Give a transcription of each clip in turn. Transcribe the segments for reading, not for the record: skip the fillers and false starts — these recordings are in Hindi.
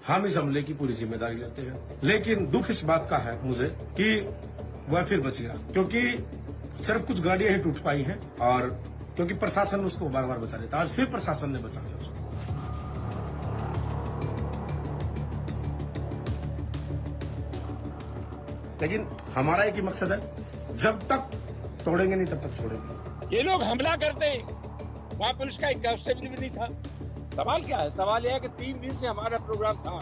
हम इस हमले की पूरी जिम्मेदारी लेते हैं, लेकिन दुख इस बात का है मुझे कि वह फिर बच गया, क्योंकि सिर्फ कुछ गाड़ियां ही टूट पाई हैं और क्योंकि प्रशासन उसको बार बार बचा लेता। आज फिर प्रशासन ने बचा लिया उसको। लेकिन हमारा एक ही मकसद है, जब तक तोड़ेंगे नहीं तब तक छोड़ेंगे। ये लोग हमला करते वहाँ पुलिस का एक कांस्टेबल भी नहीं था। सवाल क्या है? सवाल यह है कि 3 दिन से हमारा प्रोग्राम था।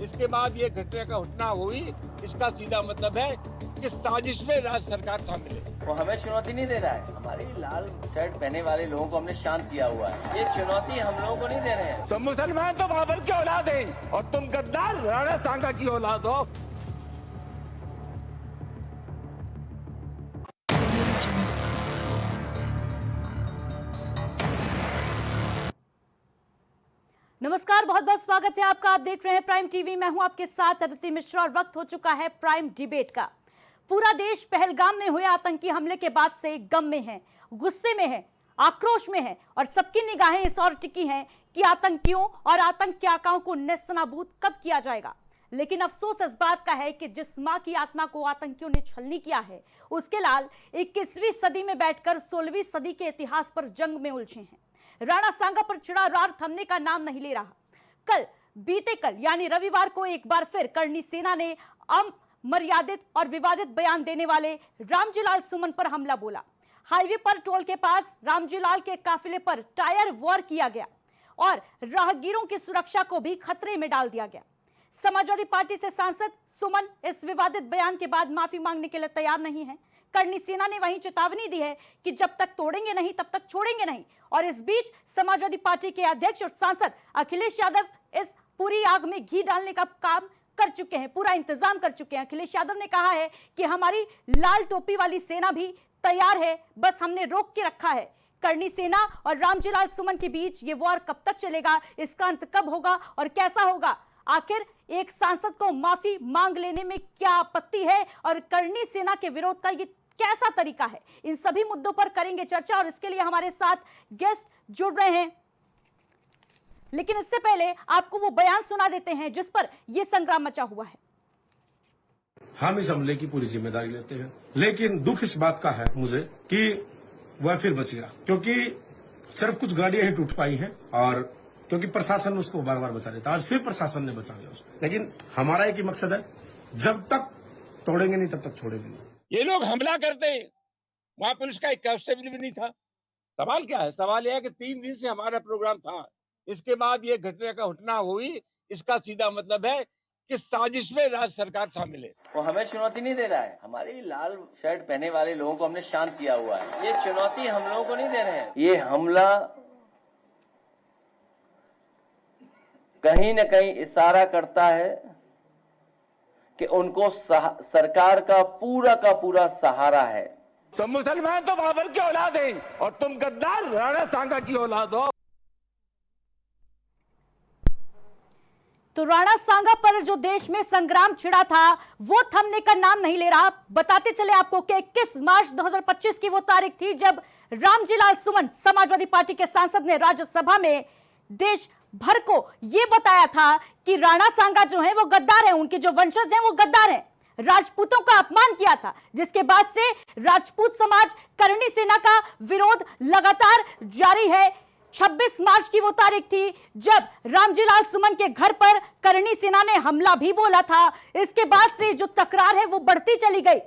इसके बाद ये घटना का घटना हुई, इसका सीधा मतलब है कि साजिश में राज्य सरकार शामिल है। वो हमें चुनौती नहीं दे रहा है। हमारी लाल शर्ट पहने वाले लोगों को हमने शांत किया हुआ है। ये चुनौती हम लोगों को नहीं दे रहे हैं। तुम मुसलमान तो बाबर की औलाद है और तुम गद्दार राणा सांगा की औलाद हो। नमस्कार, बहुत बहुत स्वागत है आपका। आप देख रहे हैं प्राइम टीवी। मैं हूं आपके साथ अदिति मिश्रा और वक्त हो चुका है प्राइम डिबेट का। पूरा देश पहलगाम में हुए आतंकी हमले के बाद से गम में है, गुस्से में है, आक्रोश में है और सबकी निगाहें इस ओर टिकी हैं कि आतंकियों और आतंक के आकाओं को नेस्तनाबूद कब किया जाएगा। लेकिन अफसोस इस बात का है कि जिस मां की आत्मा को आतंकियों ने छलनी किया है, उसके लाल 21वीं सदी में बैठकर 16वीं सदी के इतिहास पर जंग में उलझे हैं। राणा सांगा पर छिड़ा रार थमने का नाम नहीं ले रहा। बीते कल यानी रविवार को एक बार फिर करनी सेना ने अमर्यादित और विवादित बयान देने वाले रामजीलाल सुमन पर हमला बोला। हाईवे पर टोल के पास रामजीलाल के काफिले पर टायर वॉर किया गया और राहगीरों की सुरक्षा को भी खतरे में डाल दिया गया। समाजवादी पार्टी से सांसद सुमन इस विवादित बयान के बाद माफी मांगने के लिए तैयार नहीं है। करनी सेना ने वहीं चेतावनी दी है कि जब तक तोड़ेंगे नहीं तब तक छोड़ेंगे नहीं। और इस बीच समाजवादी पार्टी के अध्यक्ष और सांसद अखिलेश यादव इस पूरी आग में घी डालने का काम कर चुके हैं, पूरा इंतजाम कर चुके हैं। अखिलेश यादव ने कहा है कि हमारी लाल टोपी वाली सेना भी तैयार है, बस हमने रोक के रखा है। करनी सेना और रामजीलाल सुमन के बीच ये वॉर कब तक चलेगा, इसका अंत कब होगा और कैसा होगा? आखिर एक सांसद को माफी मांग लेने में क्या आपत्ति है और करनी सेना के विरोध का ये कैसा तरीका है? इन सभी मुद्दों पर करेंगे चर्चा और इसके लिए हमारे साथ गेस्ट जुड़ रहे हैं। लेकिन इससे पहले आपको वो बयान सुना देते हैं जिस पर यह संग्राम मचा हुआ है। हम इस हमले की पूरी जिम्मेदारी लेते हैं, लेकिन दुख इस बात का है मुझे कि वह फिर बच गया, क्योंकि सिर्फ कुछ गाड़ियां ही टूट पाई हैं और क्योंकि प्रशासन उसको बार बार बचा लेता। आज फिर प्रशासन ने बचा लिया उसको। लेकिन हमारा एक ही मकसद है, जब तक तोड़ेंगे नहीं तब तक छोड़ेंगे नहीं। ये लोग हमला करते वहाँ पुलिस का एक कांस्टेबल भी नहीं था। सवाल क्या है? सवाल यह है कि 3 दिन से हमारा प्रोग्राम था। इसके बाद ये घटना का घटना हुई, इसका सीधा मतलब है कि साजिश में राज्य सरकार शामिल है। वो हमें चुनौती नहीं दे रहा है। हमारी लाल शर्ट पहने वाले लोगों को हमने शांत किया हुआ है। ये चुनौती हम लोगों को नहीं दे रहे हैं। ये हमला कहीं न कहीं इशारा करता है कि उनको सरकार का पूरा सहारा है। तुम मुसलमान तो बाबर की औलाद है और तुम गद्दार राणा सांगा की औलाद हो। तो राणा सांगा पर जो देश में संग्राम छिड़ा था वो थमने का नाम नहीं ले रहा। बताते चले आपको कि 21 मार्च 2025 की वो तारीख थी जब रामजीलाल सुमन समाजवादी पार्टी के सांसद ने राज्यसभा में देश भर को ये बताया था कि राणा सांगा जो है वो गद्दार है, उनके जो वंशज हैं वो गद्दार हैं। राजपूतों का अपमान किया था, जिसके बाद से राजपूत समाज करनी सेना का विरोध लगातार जारी है। 26 मार्च की वो तारीख थी जब रामजीलाल सुमन के घर पर करनी सेना ने हमला भी बोला था। इसके बाद से जो तकरार है वो बढ़ती चली गई।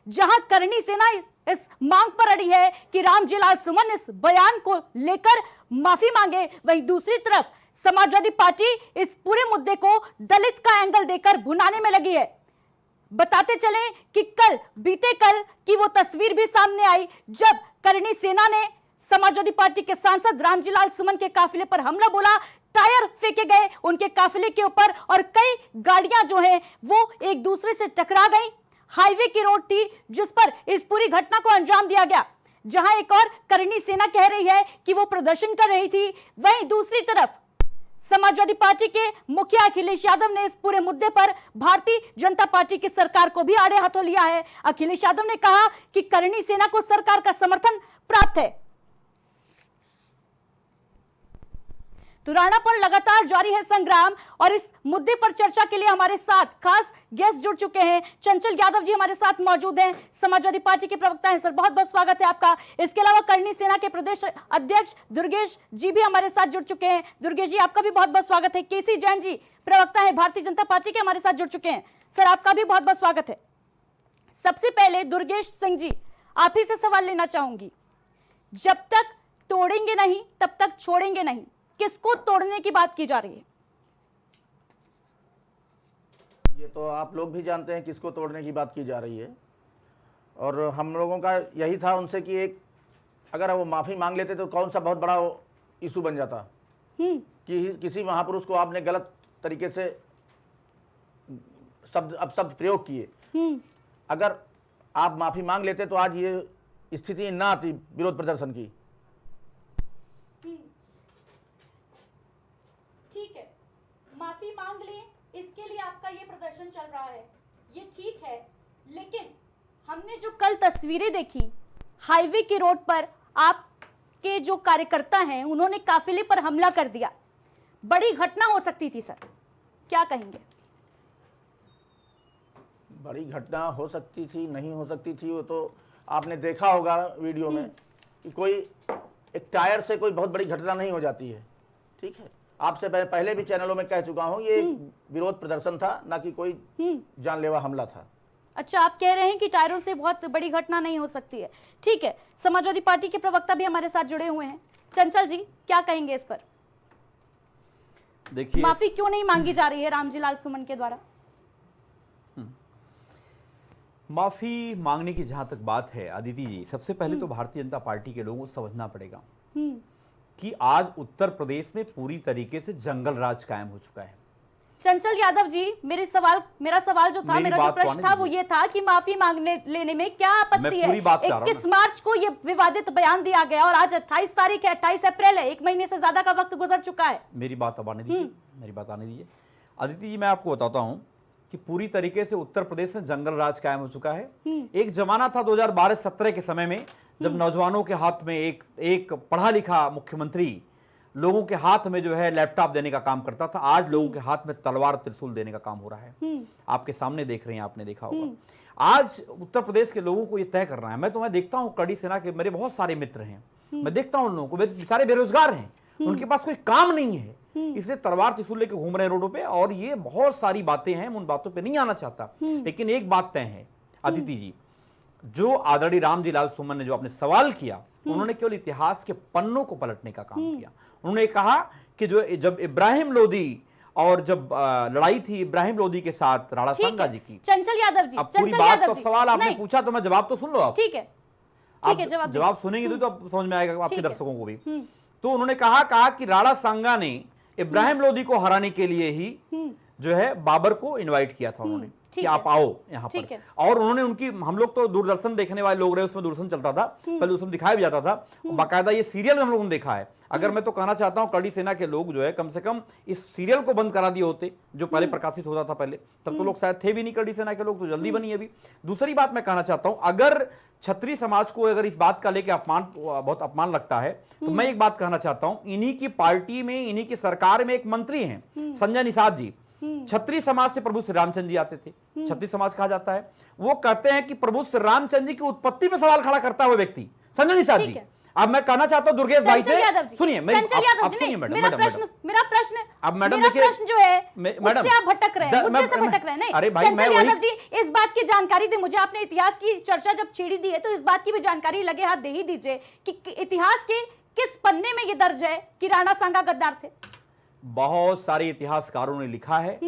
जहां करनी सेना इस मांग पर अड़ी है कि रामजीलाल सुमन इस बयान को लेकर माफी मांगे, वहीं दूसरी तरफ समाजवादी पार्टी इस पूरे मुद्दे को दलित का एंगल देकर भुनाने में लगी है। बताते चले कि बीते कल की वो तस्वीर भी सामने आई जब करनी सेना ने समाजवादी पार्टी के सांसद रामजीलाल सुमन के काफिले पर हमला बोला। टायर फेंके गए उनके काफिले के ऊपर और कई गाड़ियां जो हैं वो एक दूसरे से टकरा गई। हाईवे की रोड थी जिस पर इस पूरी घटना को अंजाम दिया गया। जहां एक और करनी सेना कह रही है कि वो प्रदर्शन कर रही थी, वहीं दूसरी तरफ समाजवादी पार्टी के मुखिया अखिलेश यादव ने इस पूरे मुद्दे पर भारतीय जनता पार्टी की सरकार को भी आड़े हाथों लिया है। अखिलेश यादव ने कहा कि करनी सेना को सरकार का समर्थन प्राप्त है। तो राणा पर लगातार जारी है संग्राम और इस मुद्दे पर चर्चा के लिए हमारे साथ खास गेस्ट जुड़ चुके हैं। चंचल यादव जी हमारे साथ मौजूद हैं, समाजवादी पार्टी के प्रवक्ता हैं। सर बहुत बहुत स्वागत है आपका। इसके अलावा करणी सेना के प्रदेश अध्यक्ष दुर्गेश जी भी हमारे साथ जुड़ चुके हैं। दुर्गेश जी आपका भी बहुत बहुत स्वागत है। केसी जैन जी प्रवक्ता है भारतीय जनता पार्टी के, हमारे साथ जुड़ चुके हैं। सर आपका भी बहुत बहुत स्वागत है। सबसे पहले दुर्गेश सिंह जी आप ही से सवाल लेना चाहूंगी, जब तक तोड़ेंगे नहीं तब तक छोड़ेंगे नहीं, किसको तोड़ने की बात की जा रही है? ये तो आप लोग भी जानते हैं किसको तोड़ने की बात की जा रही है, और हम लोगों का यही था उनसे कि एक अगर वो माफ़ी मांग लेते तो कौन सा बहुत बड़ा इशू बन जाता कि किसी महापुरुष को आपने गलत तरीके से शब्द प्रयोग किए। अगर आप माफ़ी मांग लेते तो आज ये स्थिति ना आती विरोध प्रदर्शन की। ठीक है, माफी मांग लें, इसके लिए आपका ये प्रदर्शन चल रहा है, ये ठीक है। लेकिन हमने जो कल तस्वीरें देखी हाईवे के रोड पर, आपके जो कार्यकर्ता हैं उन्होंने काफिले पर हमला कर दिया, बड़ी घटना हो सकती थी। सर क्या कहेंगे? बड़ी घटना हो सकती थी, नहीं हो सकती थी, वो तो आपने देखा होगा वीडियो में कि कोई एक टायर से कोई बहुत बड़ी घटना नहीं हो जाती है। ठीक है, आपसे पहले भी चैनलों में कह चुका हूं, ये विरोध प्रदर्शन था, ना कि कोई जानलेवा हमला था। अच्छा, आप कह रहे हैं कि टायरों से बहुत बड़ी घटना नहीं हो सकती है। ठीक है, समाजवादी पार्टी के प्रवक्ता भी हमारे साथ जुड़े हुए हैं। चंचल जी क्या कहेंगे इस पर? देखिए, माफी क्यों नहीं मांगी जा रही है रामजीलाल सुमन के द्वारा? माफी मांगने की जहां तक बात है अदिति जी, सबसे पहले तो भारतीय जनता पार्टी के लोगों को समझना पड़ेगा कि आज उत्तर प्रदेश में पूरी तरीके से जंगल राज कायम हो चुका है। चंचल यादव जी मेरा सवाल जो था, मेरी मेरा जो बात तो प्रश्न आने था वो दीजिए। ये था कि माफी मांगने लेने में क्या आपत्ति है? पूरी बात कर रहा हूं 21 मार्च को ये विवादित बयान दिया गया और आज 28 तारीख है, 28 अप्रैल है, 1 महीने से ज्यादा का वक्त गुजर चुका है। मेरी बात अब आने दीजिए, मेरी बात आने दीजिए। अदिति जी मैं आपको बताता हूं कि पूरी तरीके से उत्तर प्रदेश में जंगल राज कायम हो चुका है। एक जमाना था 2012-17 के समय में जब नौजवानों के हाथ में एक पढ़ा लिखा मुख्यमंत्री लोगों के हाथ में जो है लैपटॉप देने का काम करता था। आज लोगों के हाथ में तलवार त्रिशूल देने का काम हो रहा है। आपके सामने देख रहे हैं, आपने देखा होगा। आज उत्तर प्रदेश के लोगों को यह तय करना है। मैं देखता हूं करणी सेना के मेरे बहुत सारे मित्र हैं, मैं देखता हूं उन लोगों को, बेचारे बेरोजगार हैं, उनके पास कोई काम नहीं है, इसलिए तलवार त्रिशूल लेके घूम रहे हैं रोडों पे। और ये बहुत सारी बातें हैं, मैं उन बातों पे नहीं आना चाहता, लेकिन एक बात तय है अदिति जी, जो आदरणीय रामजीलाल सुमन ने जो आपने सवाल किया, उन्होंने केवल इतिहास के पन्नों को पलटने का काम किया। उन्होंने कहा कि जब इब्राहिम लोदी और जब लड़ाई थी इब्राहिम लोदी के साथ राणा सांगा जी की। चंचल यादव जी, अब पूरी बात तो सवाल आपने पूछा तो मैं जवाब तो सुन लो आप। ठीक है, आप जवाब सुनेंगे तो अब समझ में आएगा आपके दर्शकों को भी। तो उन्होंने कहा कि राणा सांगा ने इब्राहिम लोदी को हराने के लिए ही जो है बाबर को इनवाइट किया था उन्होंने कि आप आओ यहाँ पर। और उन्होंने उनकी, हम लोग तो दूरदर्शन देखने वाले लोग रहे, उसमें दूरदर्शन चलता था पहले, उसमें दिखाया भी जाता था, बाकायदा ये सीरियल में हम लोगों ने देखा है। अगर मैं तो कहना चाहता हूं करणी सेना के लोग जो है कम से कम इस सीरियल को बंद करा दिए होते जो पहले प्रकाशित होता था पहले, तब तो लोग शायद थे भी नहीं करणी सेना के लोग, तो जल्दी बनी अभी। दूसरी बात मैं कहना चाहता हूं, अगर क्षत्रिय समाज को अगर इस बात का लेकर बहुत अपमान लगता है तो मैं एक बात कहना चाहता हूं, इन्हीं की पार्टी में, इन्हीं की सरकार में एक मंत्री हैं संजय निषाद जी, क्षत्रिय समाज से प्रभु श्री रामचंद्र जी आते थे, क्षत्रिय समाज कहा जाता है। वो कहते हैं कि प्रभु श्री रामचंद्र जी की उत्पत्ति में सवाल खड़ा करता हुआ व्यक्ति संजय निषाद जी। अब मैं कहना चाहता हूं दुर्गेश भाई से, सुनिए मेरा प्रश्न अब मैडम देखिए, जो है मैडम आप भटक रहे हैं, मुद्दे से भटक रहे हैं। नहीं, अरे भाई मैं यादव जी इस बात की जानकारी दी मुझे, आपने इतिहास की चर्चा जब छेड़ी दी है तो इस बात की भी जानकारी लगे हाथ दे ही दीजिए कि इतिहास के किस पन्ने में ये दर्ज है कि राणा सांगा गद्दार थे? बहुत सारे इतिहासकारों ने लिखा है,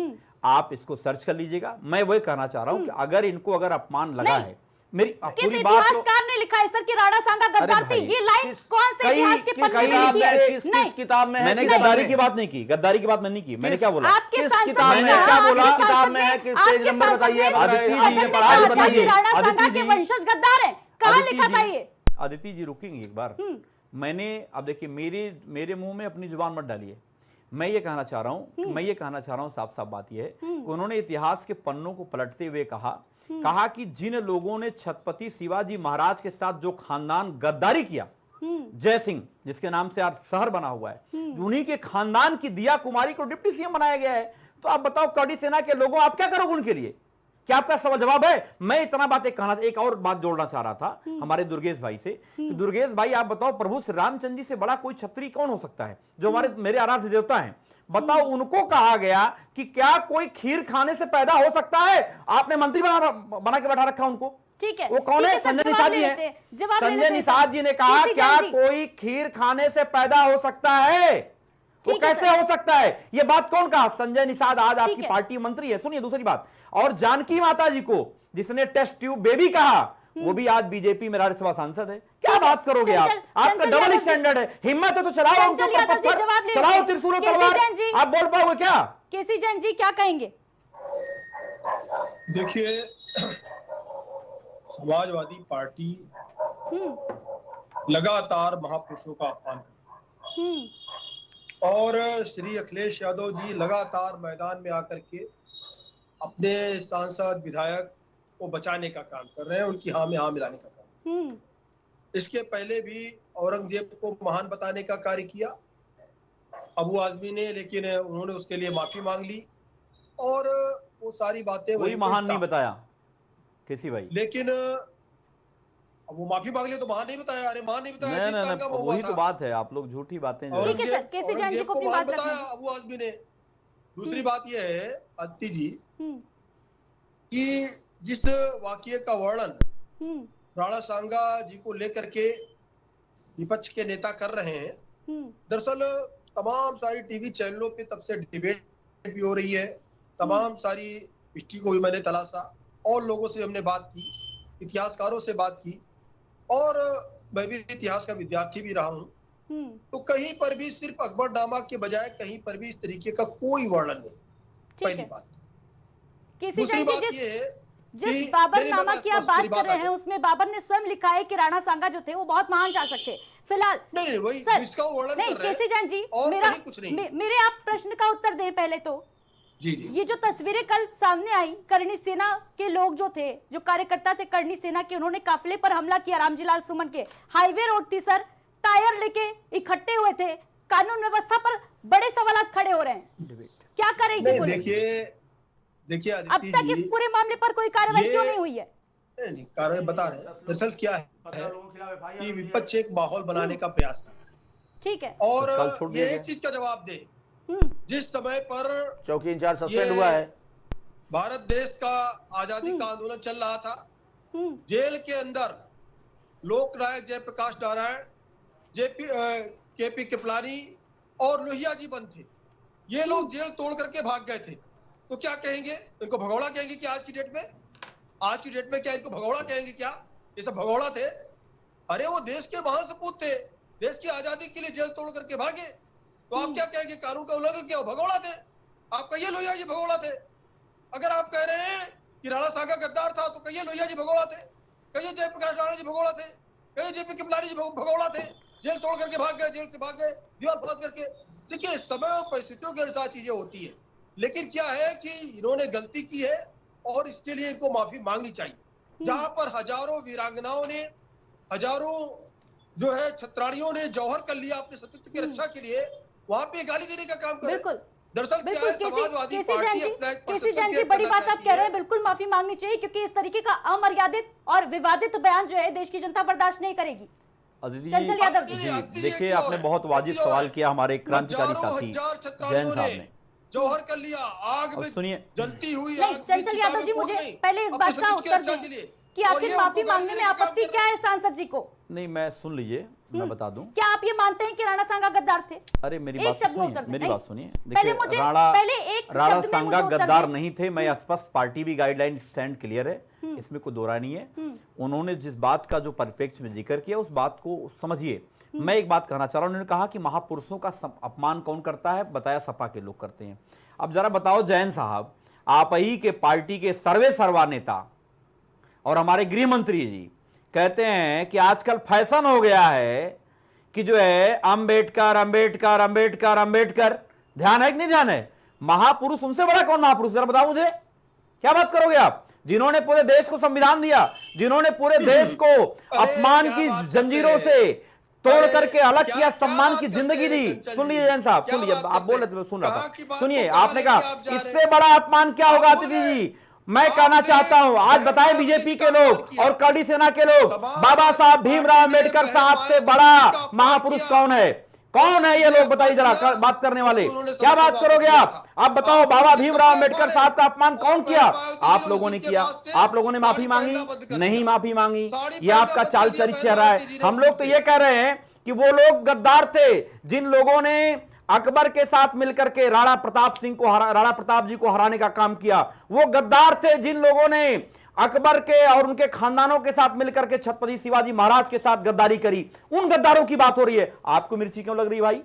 आप इसको सर्च कर लीजिएगा। मैं वही कहना चाह रहा हूं कि अगर इनको अगर अपमान लगा है, मेरी पूरी बात इतिहासकार ने लिखा है सर कि राणा सांगा गद्दार थे, ये लाइन कौन से इतिहास के पन्ने में लिखी है? किस किताब में है? मैंने गद्दारी की बात नहीं की, गद्दारी की बात मैंने की। मैंने क्या बोला? आपके सांसद मैंने क्या बोला? किताब में है कि पेज नंबर बताइए, राणा सांगा के वंशज गद्दार हैं, कहां लिखा था ये? अदिति जी रुकेंगे एक बार, मैंने अब देखिए मेरे मुंह में अपनी जुबान मत डालिए। मैं ये कहना चाह रहा हूं, साफ साफ बात यह है कि उन्होंने इतिहास के पन्नों को पलटते हुए कहा कि जिन लोगों ने छत्रपति शिवाजी महाराज के साथ जो खानदान गद्दारी किया जय सिंह, जिसके नाम से आज शहर बना हुआ है, उन्हीं के खानदान की दिया कुमारी को डिप्टी सीएम बनाया गया है। तो आप बताओ कड़ी सेना के लोगों, आप क्या करोगे उनके लिए? क्या आपका सवाल जवाब है? मैं इतना बात एक और बात जोड़ना चाह रहा था हमारे दुर्गेश भाई से कि दुर्गेश भाई आप बताओ, प्रभु श्री रामचंद्र जी से बड़ा कोई क्षत्रिय कौन हो सकता है, जो हमारे मेरे आराध्य देवता हैं? बताओ, उनको कहा गया कि क्या कोई खीर खाने से पैदा हो सकता है? आपने मंत्री बना के बैठा रखा उनको। ठीक है, वो कौन है? संजय निषाद जी हैं। संजय निषाद जी ने कहा क्या कोई खीर खाने से पैदा हो सकता है? वो कैसे हो सकता है? ये बात कौन कहा? संजय निषाद आज आपकी पार्टी मंत्री है। सुनिए दूसरी बात, और जानकी माता जी को जिसने टेस्ट ट्यूब बेबी कहा, वो भी आज बीजेपी में राज्यसभा सांसद है। क्या बात करोगे आप? आपका डबल स्टैंडर्ड है। हिम्मत है तो चलाओ, चलाओ त्रिशूल और तलवार। आप बोल पाओगे क्या? केसी जैन जी क्या कहेंगे? देखिए, समाजवादी पार्टी लगातार महापुरुषों का अपमान करती है और श्री अखिलेश यादव जी लगातार मैदान में आकर के अपने सांसद विधायक को बचाने का काम कर रहे हैं, उनकी हाँ में हाँ मिलाने का काम। इसके पहले भी औरंगजेब को महान बताने का कार्य किया अबू आजमी ने, लेकिन उन्होंने उसके लिए माफी मांग ली और वो सारी बातें कोई महान नहीं बताया किसी भाई, लेकिन अब वो माफी मांग लिया तो महान नहीं बताया। अरे महान नहीं बताया, नहीं, वही तो बात है, आप लोग झूठी बातें औरंगजेब को महान बताया अबू आजमी ने। दूसरी बात यह है अदिति जी कि जिस वाकये का वर्णन राणा सांगा जी को लेकर के विपक्ष के नेता कर रहे हैं, दरअसल तमाम सारी टीवी चैनलों पे तब से डिबेट भी हो रही है, तमाम सारी हिस्ट्री को भी मैंने तलाशा और लोगों से हमने बात की, इतिहासकारों से बात की और मैं भी इतिहास का विद्यार्थी भी रहा हूँ। तो कहीं पर भी सिर्फ अकबरनामा के बजाय कहीं पर भी इस तरीके का कोई वर्णन नहीं। पहली बात। दूसरी बात ये है जिस बाबरनामा की आप बात कर रहे हैं उसमें बाबर ने स्वयं लिखा है कि राणा सांगा जो थे वो बहुत महान शासक थे। फिलहाल नहीं वही जिसका वर्णन कर रहे हैं। केसी जैन जी, मेरे आप प्रश्न का उत्तर दें पहले तो। जी। ये जो तस्वीरें कल सामने आई, करणी सेना के लोग जो थे, जो कार्यकर्ता थे करणी सेना के, उन्होंने काफिले पर हमला किया रामजीलाल सुमन के। हाईवे रोड थी सर, टायर लेके इकट्ठे हुए थे, कानून व्यवस्था पर बड़े सवाल खड़े हो रहे हैं। क्या करेगी पुलिस? देखिए अब तक इस पूरे मामले पर कोई कार्रवाई क्यों नहीं हुई है? नहीं कार्रवाई बता रहे हैं। दरअसल क्या है कि विपक्ष एक माहौल बनाने का प्रयास कर रहा है। ठीक है, और ये एक चीज का जवाब दे, जिस समय पर चौकी इंचार्ज सस्पेंड हुआ है, भारत देश का आजादी का आंदोलन चल रहा था, जेल के अंदर लोकनायक जयप्रकाश नारायण, केपी कृपलानी और लोहिया जी बंद थे। ये लोग जेल तोड़ करके भाग गए थे, तो क्या कहेंगे? इनको भगौड़ा कहेंगे क्या आज की डेट में? आज की डेट में क्या इनको भगौड़ा कहेंगे क्या? ये सब भगौड़ा थे? अरे वो देश के महासपूत थे, देश की आजादी के लिए जेल तोड़ करके भागे, तो आप क्या कहेंगे? कानून का उल्लंघन किया, भगौड़ा थे। आप कहिए लोहिया जी भगौड़ा थे। अगर आप कह रहे हैं कि राणा सांगा गद्दार था तो कहिए लोहिया जी भगौड़ा थे, कहिए जयप्रकाश नारायण जी भगौड़ा थे, कहिए जेपी कृपलानी जी भगौड़ा थे, जेल तोड़ करके भाग गए, जेल से भाग गए दीवार फाड़ करके। देखिए समय और परिस्थितियों के अनुसार चीजें होती है, लेकिन क्या है कि इन्होंने गलती की है और इसके लिए इनको माफी मांगनी चाहिए। जहां पर हजारों वीरांगनाओं ने, हजारों जो है छत्राणियों ने जौहर कर लिया अपने सतीत्व की रक्षा के लिए, वहां पे गाली देने का काम कर। दरअसल क्या है, समाजवादी पार्टी अपना एक परसेप्शन क्रिएट बड़ी बात आप कह रहे हैं, बिल्कुल माफी मांगनी चाहिए, क्योंकि इस तरीके का अमर्यादित और विवादित बयान जो है देश की जनता बर्दाश्त नहीं करेगी। अदिति जी देखिए, आपने बहुत वाजिब सवाल किया हमारे क्रांतिकारी साथी जैन साहब ने। जौहर कर लिया, आग में सुनिए, जलती हुई चंचल यादव जी, मुझे पहले इस बात का उत्तर दें कि आखिर माफी मांगने में आपत्ति क्या है सांसद जी को? नहीं, मैं सुन लीजिए, मैं बता दूं। क्या आप ये मानते हैं कि राणा सांगा गद्दार थे? अरे मेरी बात सुनिए, मेरी बात सुनिए। देखिए, राणा सांगा गद्दार नहीं थे, मैं स्पष्ट, पार्टी भी गाइडलाइन स्टैंड क्लियर है, इसमें कोई दो राय नहीं है। उन्होंने जिस बात का जो परिप्रेक्ष्य में जिक्र किया उस बात को समझिए। मैं एक बात कहना चाह रहा हूं, उन्होंने कहा कि महापुरुषों का अपमान कौन करता है, बताया सपा के लोग करते हैं। अब जरा बताओ जैन साहब, आप ही के पार्टी के सर्वे सर्वा नेता और हमारे गृह मंत्री जी कहते हैं कि आजकल फैशन हो गया है कि जो है अंबेडकर अंबेडकर अंबेडकर अंबेडकर। ध्यान है कि नहीं ध्यान है? महापुरुष, उनसे बड़ा कौन महापुरुष? जरा बताओ मुझे, क्या बात करोगे आप? जिन्होंने पूरे देश को संविधान दिया, जिन्होंने पूरे देश को अपमान की जंजीरों से तोड़ अरे, करके अलग क्या- किया, क्या सम्मान बात की करते जिंदगी हैं दी। चंचल सुन जी? लीजिए जैन साहब, क्या सुन लीजिए, बात आप बोल करते रहे थे, मैं सुन हैं? रहा कहाँ की था। बात सुनिए, को कहाँ आपने लेके कहा आप जा रहे इससे हैं? बड़ा अपमान क्या होगा आप अतिथि बोले, जी। मैं कहना आपने चाहता हूं, आज बताएं बहरहाल बीजेपी किसका के लोग अपमान किया? और कड़ी सेना के लोग, समाजवादी बाबा साहब भीमराव पार्टी ने अम्बेडकर बहन साहब से मायावती बड़ा जी का अपमान महापुरुष किया। कौन है? कौन है ये इसलिए लोग? बताइए जरा, अपमान किया बात करने वाले, क्योंकि उन्होंने क्या समर्थन बात वापस करोगे लिया आप? था। आप बताओ, आप बाबा उनके भीमराव कपड़े अम्बेडकर फाड़े साहब का अपमान और कौन किया? मायावती जी आप ने लोगों ने उनके किया। पास से आप लोगों ने माफी साड़ी मांगी? पहनना बंद कर नहीं दिया। माफी मांगी। साड़ी ये पहनना आपका बंद चाल कर दिया चरित्र रहा है। मायावती जी ने हम लोग तो उनसे। ये कह रहे हैं कि वो लोग गद्दार थे जिन लोगों ने अकबर के साथ मिलकर के राणा प्रताप जी को हराने का काम किया। वो गद्दार थे जिन लोगों ने अकबर के और उनके खानदानों के साथ मिलकर के छत्रपति शिवाजी महाराज के साथ गद्दारी करी। उन गद्दारों की बात हो रही है। आपको मिर्ची क्यों लग रही भाई?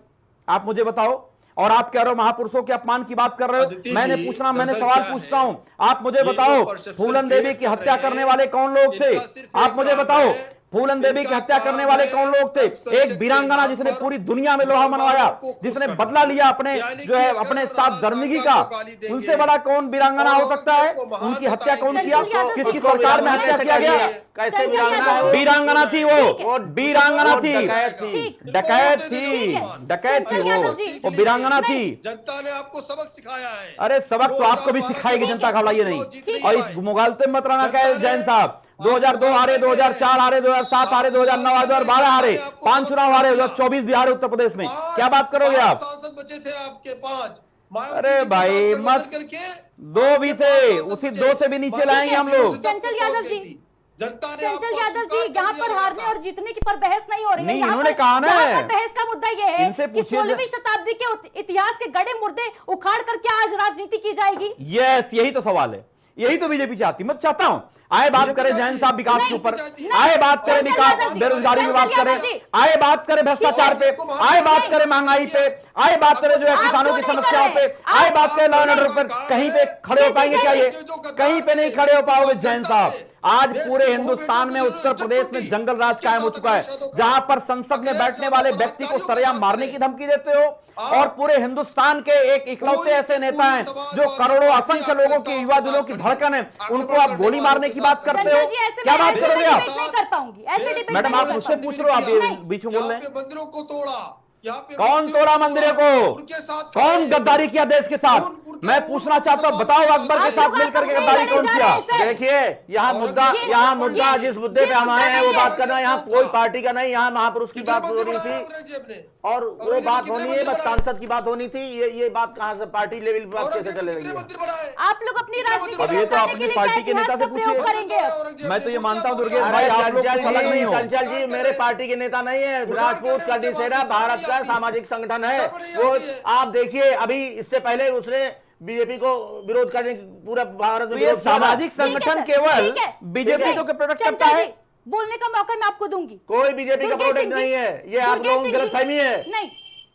आप मुझे बताओ। और आप कह रहे हो महापुरुषों के अपमान की बात कर रहे अदिति हो। मैंने जी, पूछना, मैंने दरअसल सवाल क्या पूछता है, हूं, आप मुझे ये बताओ, जो perception फूलन देवी create की कर हत्या रहे करने हैं, वाले कौन लोग थे? इनका सिर्फ आप एक मुझे काम बताओ, है, फूलन देवी की इनका हत्या करने काम वाले है, कौन लोग थे? अल्पसंख्यक एक के वीरांगना नाम जिसने पर पूरी दुनिया में लोहा मनवाया, मुसलमानों को खुश जिसने करना। बदला लिया अपने यानी जो कि है अगर अपने राणा साथ दर्दगी का, साहब को गाली देंगे उनसे बड़ा कौन वीरांगना और हो सकता है? औरंगजेब को उनकी महान हत्या कौन बताएंगे। किया? चंचल किसकी यादव सरकार में जी, हत्या किया गया? कैसे चंचल वीरांगना है यादव वो? जी। वीरांगना थी वो, वीरांगना थी, डकैत थी। ठीक। डकैत ठीक थी, है। डकैत थी चंचल यादव वो, जी। वो वीरांगना थी। जनता ने आपको सबक सिखाया है। अरे सबक तो आपको भी 2012 सिखाएगी के जनता, बाद घबराइए चुनाव नहीं। जीत नहीं और इस पाए। मुगालते मत रहना जनता कहे ने जैन साहब। आपको 2002 हारे, मुगालते में 2004 हारे, 2007 हारे, 2009 हारे, 2012 हारे, 5 चुनाव हारे, 2024 भी हारे उत्तर प्रदेश में। क्या बात करोगे आप? सांसद बचे थे आपके 5। मायावती अरे जी के भाई, साथ गठबंधन मत- करके 2 भी आपके थे, 5 सांसद उसी बचे। 2 से भी नीचे मायावती लाएंगे हम जी लोग। उसी तक चंचल पहुंच यादव गई जी। थी। जनता ने चंचल आपको यादव स्वीकार जी, कर यहाँ लिया पर था। हारने और जीतने की पर बहस नहीं हो रही है। नहीं, यहाँ इन्होंने पर- कहा ना यहाँ है। पर बहस का मुद्दा यह है इनसे कि पूछिए 16वीं शताब्दी के इतिहास के गड़े मुर्दे उखाड़ कर क्या आज राजनीति की जाएगी? यस, यही तो सवाल है, यही तो बीजेपी चाहती। मैं चाहता हूं आए बात करें जैन साहब विकास के ऊपर, आए बात करें विकास बेरोजगारी की बात करें, आए बात करें भ्रष्टाचार पे, आए बात करें महंगाई पे, आए बात करें जो है किसानों की समस्याओं पे, आए बात करें लॉ एंड ऑर्डर पर। कहीं पे खड़े हो पाएंगे क्या? ये कहीं पे नहीं खड़े हो पाओगे जैन साहब। आज पूरे हिंदुस्तान में, उत्तर प्रदेश में जंगल राज कायम हो चुका है, जहां पर संसद में बैठने वाले व्यक्ति को सरेआम मारने की धमकी देते हो, और पूरे हिंदुस्तान के एक इकलौते ऐसे नेता हैं जो करोड़ों असंख्य लोगों के, युवा दिलों की धड़कन है, उनको आप गोली मारने की बात करते हो। चंचल जी, ऐसे क्या में बात ऐसे करोगे डिबेट आप? नहीं कर पाऊंगी, ऐसे डिबेट मैडम, नहीं आप कर मुझसे पाऊंगी। पूछ रहे हो, आप ये नहीं। बीच में बोल रहे हैं। यहाँ पे मंदिरों को तोड़ा, यहाँ पे कौन मूर्तियों तोड़ा को मंदिरों तोड़ा, को? उनके साथ कौन खड़े गद्दारी किया देश के साथ? मैं पूछना चाहता हूं, बताओ अकबर के आप साथ लोग मिलकर के आपस में गद्दारी लड़े कौन जा किया? रहे हैं, सर। देखिए, यहाँ मुद्दा जिस मुद्दे पे हम आए हैं वो बात करना, यहाँ कोई पार्टी का नहीं, यहाँ महापुरुष की कितने बात हो मंदिर रही बनाए थी औरंगजेब ने? और वो औरंगजेब बात कितने होनी है, मंदिर बस बनाए? सांसद की बात होनी थी। ये बात कहाँ से पार्टी लेवल बात कैसे औरंगजेब चले ने कितने रही है? मंदिर बनाए? आप लोग अपनी राजनीति अब ये तो बचाने अपनी के लिए पार्टी क्या के नेता इतिहास से का प्रयोग पूछिए। करेंगे अब? मैं तो ये मानता हूं दुर्गेश अरे भाई, आप लोग चंचल कुछ अलग नहीं हो। चंचल जी मेरे पार्टी के नेता नहीं है। राजपूत कड़ी सेना भारत का सामाजिक संगठन है वो। आप देखिए, अभी इससे पहले उसने बीजेपी को विरोध करने पूरा भारत में तो ये विरोध किया था। सामाजिक संगठन केवल ठीक है। बीजेपी को प्रोटेक्ट करता चंचल है। जी, बोलने का मौका मैं आपको दूंगी। कोई बीजेपी का दुर्गेश प्रोटेक्ट सिंह जी, नहीं है, ये आप दुर्गेश लोगों की सिंह जी, गलतफहमी है। नहीं,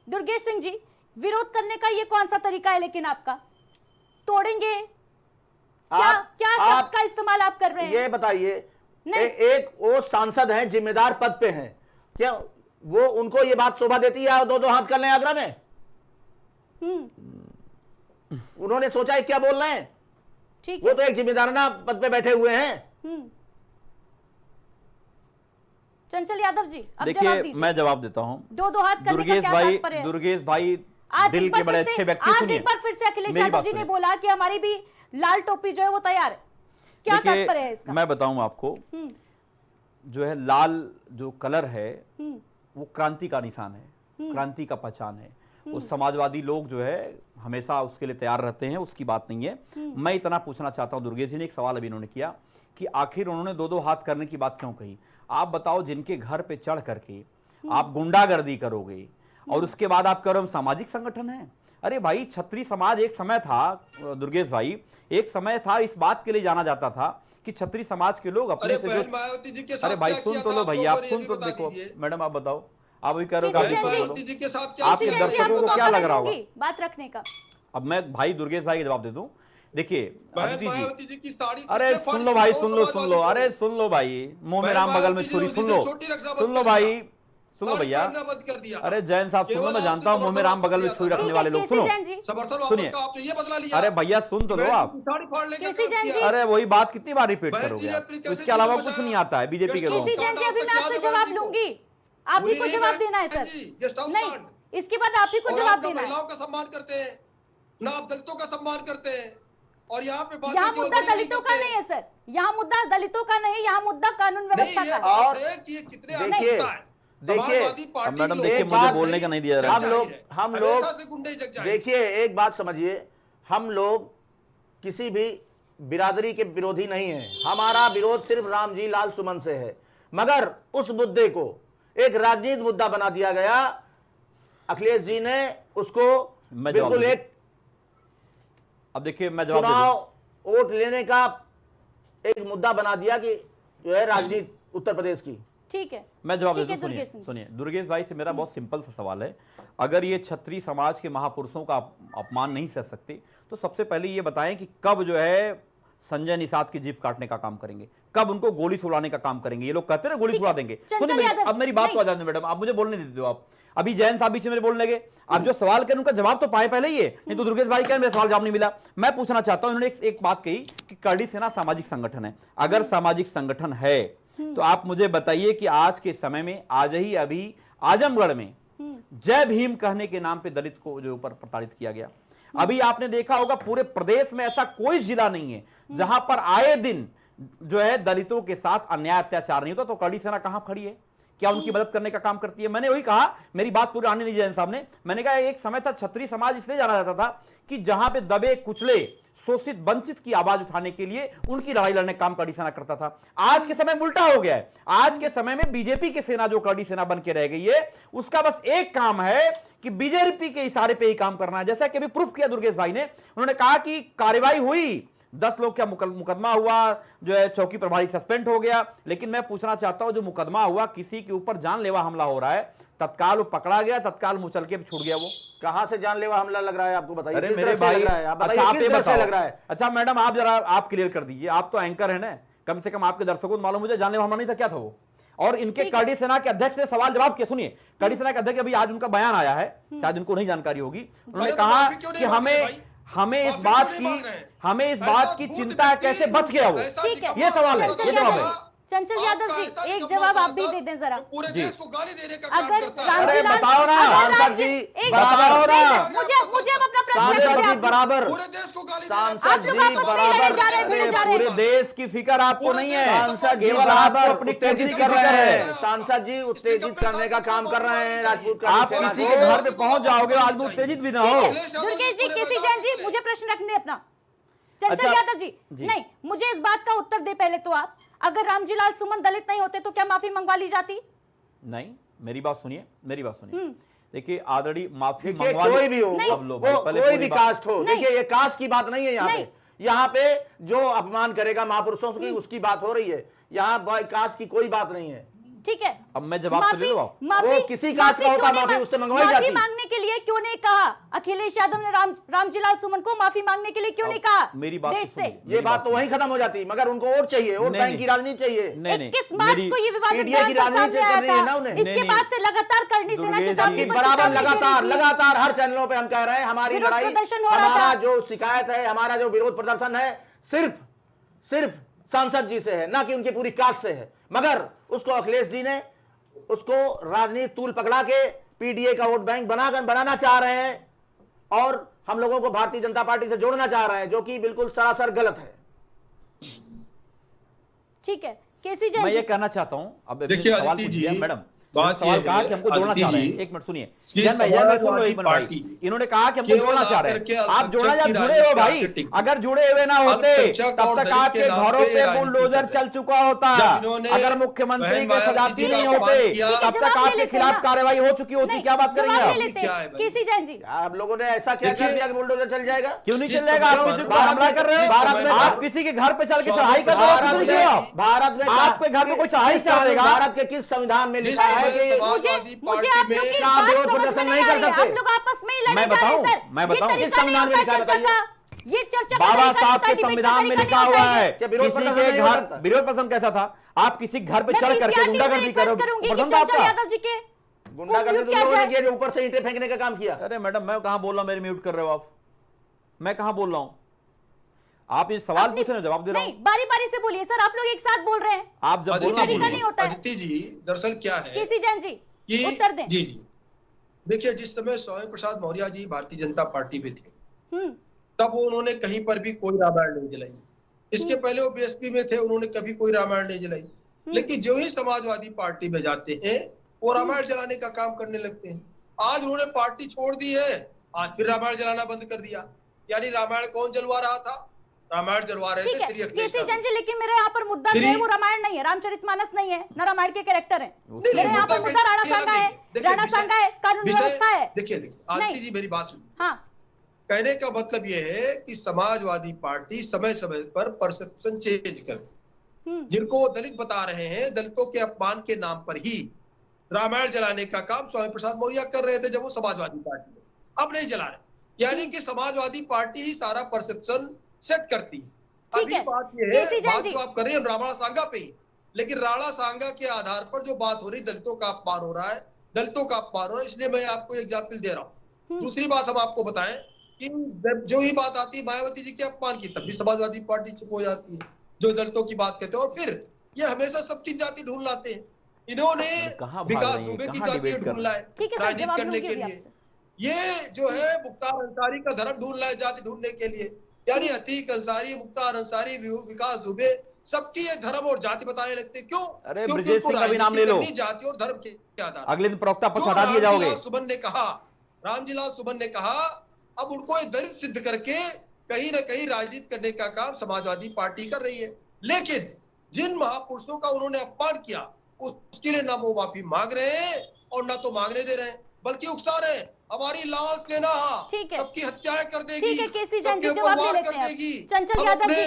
दुर्गेश सिंह जी, विरोध करने का ये कौन सा तरीका है लेकिन आपका? तोड़ेंगे क्या? क्या शब्द का इस्तेमाल आप कर रहे हैं? ये बताइए, नहीं। एक वो सांसद हैं, जिम्मेदार पद पे हैं, क्या वो उनको ये बात शोभा देती है दो दो हाथ कर लें आगरा में? उन्होंने सोचा है क्या बोल रहे हैं? ठीक वो है। तो एक जिम्मेदाराना पद पे बैठे हुए हैं। चंचल यादव जी, अब जवाब देखिए, दीजिए। मैं जवाब देता हूं। दो हाथ करने का दुर्गेश क्या भाई, तात्पर्य है? दुर्गेश भाई आज दिल एक के बार बड़े फिर अच्छे से- व्यक्ति। आज सुनिए, एक बार फिर से अखिलेश मेरी यादव बात जी ने सुनिए। बोला कि हमारी भी लाल टोपी जो है वो तैयार है। क्या देखिए, तात्पर्य है इसका? मैं बताऊं आपको, हम्म, जो है लाल जो कलर है हम्म, वो क्रांति का निशान है, क्रांति का पहचान है। उस समाजवादी लोग जो है हमेशा उसके लिए तैयार रहते हैं, उसकी बात नहीं है। मैं इतना पूछना चाहता हूं, दुर्गेश जी ने एक सवाल अभी इन्होंने किया कि आखिर उन्होंने दो दो हाथ करने की बात क्यों कही। आप बताओ, जिनके घर पे चढ़ करके आप गुंडागर्दी करोगे और उसके बाद आप कह रहे हो हम सामाजिक संगठन है। अरे भाई, छत्री समाज एक समय था, दुर्गेश भाई, एक समय था इस बात के लिए जाना जाता था कि छत्री समाज के लोग अपने अरे से बहन जो, मायावती जी के साथ अरे भाई क्या सुन किया तो था लो आप भैया, आप लोगों ने, सुन ये तो भी बता देखो। दीजिए। मैडम आप बताओ, आप वही कह रहे हो किसी कि बहन आप जी, मायावती जी के साथ क्या आपके किया? किसी जी, दर्शकों आपको को क्या मौका लग रहा होगा? दूंगी बात रखने का। अब मैं भाई दुर्गेश भाई के जवाब दे दूं। देखिए बहन अदिति मायावती जी, जी की साड़ी अरे किसने सुन फाड़ी लो थी? भाई, वो सुन लो समाजवादी अरे को। सुन लो भाई, मुंह में बहन राम बगल में मायावती जी छुरी, ने सुन उसी लो, से छोटी रखना सुन बंद लो कर भाई, दिया। सुन लो साड़ी भैया। पहनना बंद कर दिया। अरे जैन साहब सुनो, केवल मैं आपसे जानता हूं मुंह में राम बगल में छुरी रखने वाले लोग। केसी सुनो, जैन जी, समर्थन सुनिए। वापस का आपने ये बदला लिया। अरे भैया सुन तो लो बहन आप। की साड़ी फाड़ लेके केसी काम जैन किया। जी, अरे वही बात कितनी बार रिपीट बहन जी करोगे ने आप? अपनी कैसे इसके अलावा चीजों कुछ बचाया? नहीं आता है बीजेपी के गेस्ट लोगों केसी को। जैन जी, अभी मैं आपसे याद है जवाब बहन जी को? लूंगी। आप ही को जवाब देना है सर। गेस्ट हाउस नहीं, कांड। इसके बाद आप ही को और जवाब आप ना देना है। महिलाओं का सम्मान करते हैं, ना आप दलितों का सम्मान करते हैं, और यहाँ पे बातें यहाँ केवल मुद्दा बड़ी बड़ी दलितों का करते नहीं हैं। है सर, यहाँ मुद्दा दलितों का नहीं, यहाँ मुद्दा कानून नहीं, व्यवस्था ये का है। बात है कि ये कितने देखिए, अनूठा है। देखिए, समाजवादी पार्टी मैडम लोगों देखिए, को मुझे बात बोलने का नहीं दिया जा रहा। हम लोग हमेशा से गुंडे जग जाए। देखिए, एक बात समझिए, हम लोग किसी भी बिरादरी के विरोधी नहीं है। हमारा विरोध सिर्फ रामजी लाल सुमन से है, मगर उस मुद्दे को एक राजनीतिक मुद्दा बना दिया गया। अखिलेश जी ने उसको मैं जवाब बिल्कुल दूं। एक अब देखिए मैं जवाब दे दूं। चुनाव वोट लेने का एक मुद्दा बना दिया कि जो है राजनीति उत्तर प्रदेश की। ठीक है, मैं जवाब ठीक देता है, हूं। सुनिए दुर्गेश सिंह। सुनिए, दुर्गेश भाई से मेरा बहुत सिंपल सा सवाल है। अगर ये क्षत्रिय समाज के महापुरुषों का अपमान नहीं सह सकते तो सबसे पहले ये बताएं कि कब जो है संजय निषाद की जीप काटने का काम करेंगे, कब उनको गोली सुलाने का काम करेंगे। ये लोग कहते हैं ना गोली ठीक सुला है, देंगे। चंचल सुनिए यादव अब मेरी बात नहीं। तो आ जाने मैडम, आप मुझे बोलने देते हो। आप अभी जैन साहब बीच में मेरे बोलने लगे। आप जो सवाल करें उनका जवाब तो पाए पहले ही है, नहीं तो दुर्गेश भाई कहें मेरा सवाल जवाब नहीं मिला। मैं पूछना चाहता हूं, इन्होंने एक बात कही कि करड़ी सेना सामाजिक संगठन है। अगर सामाजिक संगठन है तो आप मुझे बताइए कि आज के समय में आज ही अभी आजमगढ़ में जय भीम कहने के नाम पे दलित को जो ऊपर प्रताड़ित किया गया। अभी आपने देखा होगा पूरे प्रदेश में ऐसा कोई जिला नहीं है जहां पर आए दिन जो है दलितों के साथ अन्याय अत्याचार नहीं होता। तो करड़ी सेना कहां खड़ी है, क्या उनकी मदद करने का काम करती है? मैंने वही कहा, मेरी बात पूरी आने दीजिए जैन साहब ने। मैंने कहा एक समय था क्षत्रिय समाज इसलिए जाना जाता था कि जहां पे दबे कुचले शोषित वंचित की आवाज उठाने के लिए उनकी लड़ाई लड़ने का काम करड़ी सेना करता था। आज के समय में उल्टा हो गया है। आज के समय में बीजेपी की सेना जो करड़ी सेना बन के रह गई है, उसका बस एक काम है कि बीजेपी के इशारे पे ही काम करना है। जैसा कि अभी प्रूफ किया दुर्गेश भाई ने, उन्होंने कहा कि कार्रवाई हुई, 10 लोग का मुकदमा हुआ, जो है चौकी प्रभारी सस्पेंड हो गया। लेकिन मैं पूछना चाहता हूं, जो मुकदमा हुआ, किसी के ऊपर जानलेवा हमला हो रहा है, तत्काल वो पकड़ा गया, तत्काल मुंह चल के छूट गया। वो कहाँ से जानलेवा हमला लग रहा है आपको बताइए? अरे किस मेरे तरह से भाई, लग रहा है? आप अच्छा बताइए आप किस ये तरह से बताओ। लग रहा है? अच्छा मैडम आप जरा आप क्लियर कर दीजिए, आप तो एंकर है ना, कम से कम आपके दर्शकों को मालूम, मुझे जानलेवा हमला नहीं था, क्या था वो? और इनके करड़ी सेना के अध्यक्ष ने सवाल जवाब किया। सुनिए, करड़ी सेना के अध्यक्ष अभी आज उनका बयान आया है, शायद इनको नहीं जानकारी होगी। उन्होंने कहा कि हमें इस बात की चिंता है कैसे बच गया वो। ठीक है, ये सवाल है, ये जवाब है। चंचल यादव जी एक जवाब आप भी दे दें जरा। पूरे देश को गाली देने का अगर काम करता है। अरे बताओ ना, सांसद जी बताओ ना, मुझे अब अपना प्रश्न सांसद रखने जी दें। बराबर, पूरे देश को गाली सांसद आप जी लोग आपस में लड़े बराबर, जा रहे हैं, भिड़ जा रहे हैं। पूरे देश की फिक्र आपको नहीं है, सांसद जी केवल बराबर आपको अपनी उत्तेजित कुर्सी की कर रहे फिक्र हैं। है। सांसद जी उत्तेजित करने का काम कर रहे हैं राजपूत आप सेना किसी को। के घर पे पहुंच जाओगे, आज भी उत्तेजित भी ना हो। दुर्गेश जी, केसी जैन जी, मुझे प्रश्न रखने दें अपना। चंचल अच्छा, यादव जी, जी। नहीं, मुझे इस बात का उत्तर दे पहले तो आप। अगर रामजी लाल सुमन दलित नहीं होते तो क्या माफी मंगवा ली जाती? नहीं, मेरी बात सुनिए, मेरी बात सुनिए। देखिए आदरणीय माफी देखिए मंगवा कोई भी हो, अब लो भाई, वो पहले कोई पूरी भी बात- कास्ट हो, नहीं। देखिए ये कास्ट की बात नहीं है यहाँ नहीं। पे। यहाँ पे जो अपमान करेगा महापुरुषों की उसकी बात हो रही है। यहाँ कास्ट की कोई बात नहीं है। ठीक है, अब मैं जवाब तो ले लो आप। वो किसी कास्ट का होता, माफी उससे मंगवाई माफी जाती। मांगने के लिए क्यों नहीं कहा अखिलेश यादव ने रामजी लाल सुमन को माफी मांगने के लिए क्यों नहीं कहा? मेरी बात तो देश से सुनिए। ये बात तो वहीं खत्म हो जाती, मगर उनको वोट चाहिए, वोट नहीं, बैंक नहीं। की राजनीति चाहिए। नहीं नहीं 21 मार्च मेरी- को ये विवादित PDA की बयान राजनीति सामने करनी है ना आया उन्हें। था। इसके नहीं, बाद से लगातार करनी सेना दुर्गेश चेतावनी जी, कि पर बराबर चेतावनी दे रही थी। लगातार हर चैनलों पे हम कह रहे हैं हमारी विरोध लड़ाई, प्रदर्शन हो रहा हमारा था। जो शिकायत है, हमारा जो विरोध प्रदर्शन है, सिर्फ सांसद जी से है, ना कि उनकी पूरी कास्ट से है। मगर उसको अखिलेश जी ने उसको राजनीति तूल पकड़ा के पीडीए का वोट बैंक बनाना चाह रहे हैं और हम लोगों को भारतीय जनता पार्टी से जोड़ना चाह रहे हैं, जो कि बिल्कुल सरासर गलत है। ठीक है, केसी जैन मैं ये जी, कहना चाहता हूं, अब देखिए सवाल अदिति पूछ लिया जी, मैडम, बात सवाल ये कहा है, कि हमको जोड़ना अदिति चाह रहे हैं। जी, एक मिनट सुनिए, कि जैन भाई समाजवादी एक मिनट भाई, पार्टी इन्होंने कहा कि हमको केवल जोड़ना चाह आकर रहे के हैं। आप जोड़ना अल्पसंख्यक जब जुड़े हो राजनीति भाई, आकर टिकी। अगर जुड़े हुए ना होते अल्पसंख्यक तब और तक दलित आपके के नाम घरों पे पे राजनीति बुलडोजर करते चल चुका होता। जब इन्होंने अगर मुख्यमंत्री बहन के मायावती सजाती का नहीं अपमान होते किया, तब तक जवाब ले आपके लेते खिलाफ ना। कार्रवाई हो चुकी होती। नहीं, क्या बात करेंगे जवाब आप? ले लेते क्या हैं। है भाई? केसी जैन जी, आप लोगों ने ऐसा क्या कर देखिए, दिया कि बुलडोजर चल जाएगा? क्यों नहीं जिस चलेगा? आप समय किसी पर- पर हमला कर रहे हो, जिस समय पर- आप किसी के घर पे चल के चढ़ाई कर रहे हो, भारत किसी में की? आपके घर पे कोई चढ़ाई चढ़ेगा? भारत के किस संविधान में जिस लिखा है समय कि समाजवादी मुझे पार्टी आप लोग में की आप बात विरोध समझ प्रदर्शन में नहीं नहीं कर आ रही है। सकते। आप लोग आपस में ही लड़े मैं जा रहे हैं बताऊं, सर। मैं ये बताऊं। तरीका किस संविधान नहीं में लिखा है होता चर्चा बताइए? का। ये चर्चा का बाबा तरीका साहब नहीं के होता, संविधान में डिबेट का लिखा तरीका हुआ नहीं है, होता क्या विरोध किसी प्रदर्शन के नहीं हो घर सकता? विरोध प्रदर्शन कैसा था? आप किसी घर पे मैं चढ़ करके PCRT गुंडागर्दी से कर रहे रिक्वेस्ट हो, करूंगी कि पसंद चंचल आपका? यादव जी के गुंडागर्दी तो क्या लोगों ने जाए? किया जो ऊपर से ईंटें फेंकने का काम किया। अरे मैडम मैं कहां बोल रहा हूं, मेरे म्यूट कर रहे हो आप। मैं कहां बोल रहा हूं? आप ये सवाल पूछ रहे हो, जवाब दे रहा नहीं, हूं। बारी बारी से बोलिए सर, आप लोग एक साथ बोल रहे हैं। आप जब बोलना तरीका नहीं बोलिए। होता है। अदिति जी, दरअसल क्या है, केसी जैन जी, कि उत्तर दें। जी जी, देखिए जिस समय स्वामी प्रसाद मौर्य जी भारतीय जनता पार्टी में थे, तब उन्होंने कहीं पर भी कोई रामायण नहीं जलाई। इसके पहले वो बीएसपी में थे, उन्होंने कभी कोई रामायण नहीं जलाई। लेकिन जो ही समाजवादी पार्टी में जाते हैं, वो रामायण जलाने का काम करने लगते हैं। आज उन्होंने पार्टी छोड़ दी है, आज फिर रामायण जलाना बंद कर दिया। यानी रामायण कौन जलवा रहा था? रामायण जलवा रहे थे श्री अखिलेश केसी जैन यादव। जी, लेकिन मेरे यहाँ पर मुद्दा जो है वो रामायण नहीं है, रामचरितमानस नहीं है, न रामायण के कैरेक्टर है। मेरे यहाँ पर मुद्दा राणा सांगा है, राणा सांगा है, कानून व्यवस्था है। देखिए आरती जी मेरी बात सुनिए। हाँ, कहने का मतलब ये है कि समाजवादी पार्टी समय समय पर परसेप्शन चेंज कर, जिनको वो दलित बता रहे हैं, दलितों के अपमान के नाम पर ही रामायण जलाने का काम स्वामी प्रसाद मौर्य कर रहे थे जब वो समाजवादी पार्टी में, अब नहीं जला रहे। यानी कि समाजवादी पार्टी ही सारा परसेप्शन सेट करती है। अभी बात ये है, बात जो आप कर रहे हैं राणा सांगा पे ही, लेकिन राणा सांगा के आधार पर जो बात हो रही, दलितों का अपमान हो रहा है, दलितों का अपमान हो रहा है, इसलिए मैं आपको एग्जाम्पल दे रहा हूँ। दूसरी बात हम आपको बताएं कि जो ही बात आती है मायावती जी के अपमान की, तब भी समाजवादी पार्टी चुप हो जाती है, जो दलितों की बात कहते हैं। और फिर ये हमेशा सबकी जाति ढूंढ लाते हैं। इन्होंने विकास दुबे की जाति ढूंढ लाए राजनीति करने के लिए, ये जो है मुख्तार अंसारी का धर्म ढूंढ लाए जाति ढूंढने के लिए। यानी अतीक अंसारी, मुख्तार अंसारी, विकास दुबे, सबकी ये धर्म और जाति बताने लगते। क्यों? अरे क्योंकि ब्रजेश उनको सिंह का भी नाम ले लो, राजनीति जाति और धर्म के आधार। अगले दिन प्रवक्ता पद जो हटा दिए जाओगे। रामजी लाल सुमन ने कहा, रामजी लाल सुमन ने कहा, अब उनको ये दलित सिद्ध करके कहीं ना कहीं राजनीति करने का काम समाजवादी पार्टी कर रही है। लेकिन जिन महापुरुषों का उन्होंने अपमान किया, उसके लिए ना वो माफी मांग रहे हैं और ना तो मांगने दे रहे हैं, बल्कि उकसा रहे हैं। हमारी लाल सेना सबकी हत्याएं कर देगी, सबके ऊपर वार कर देगी। चंचल यादव जी,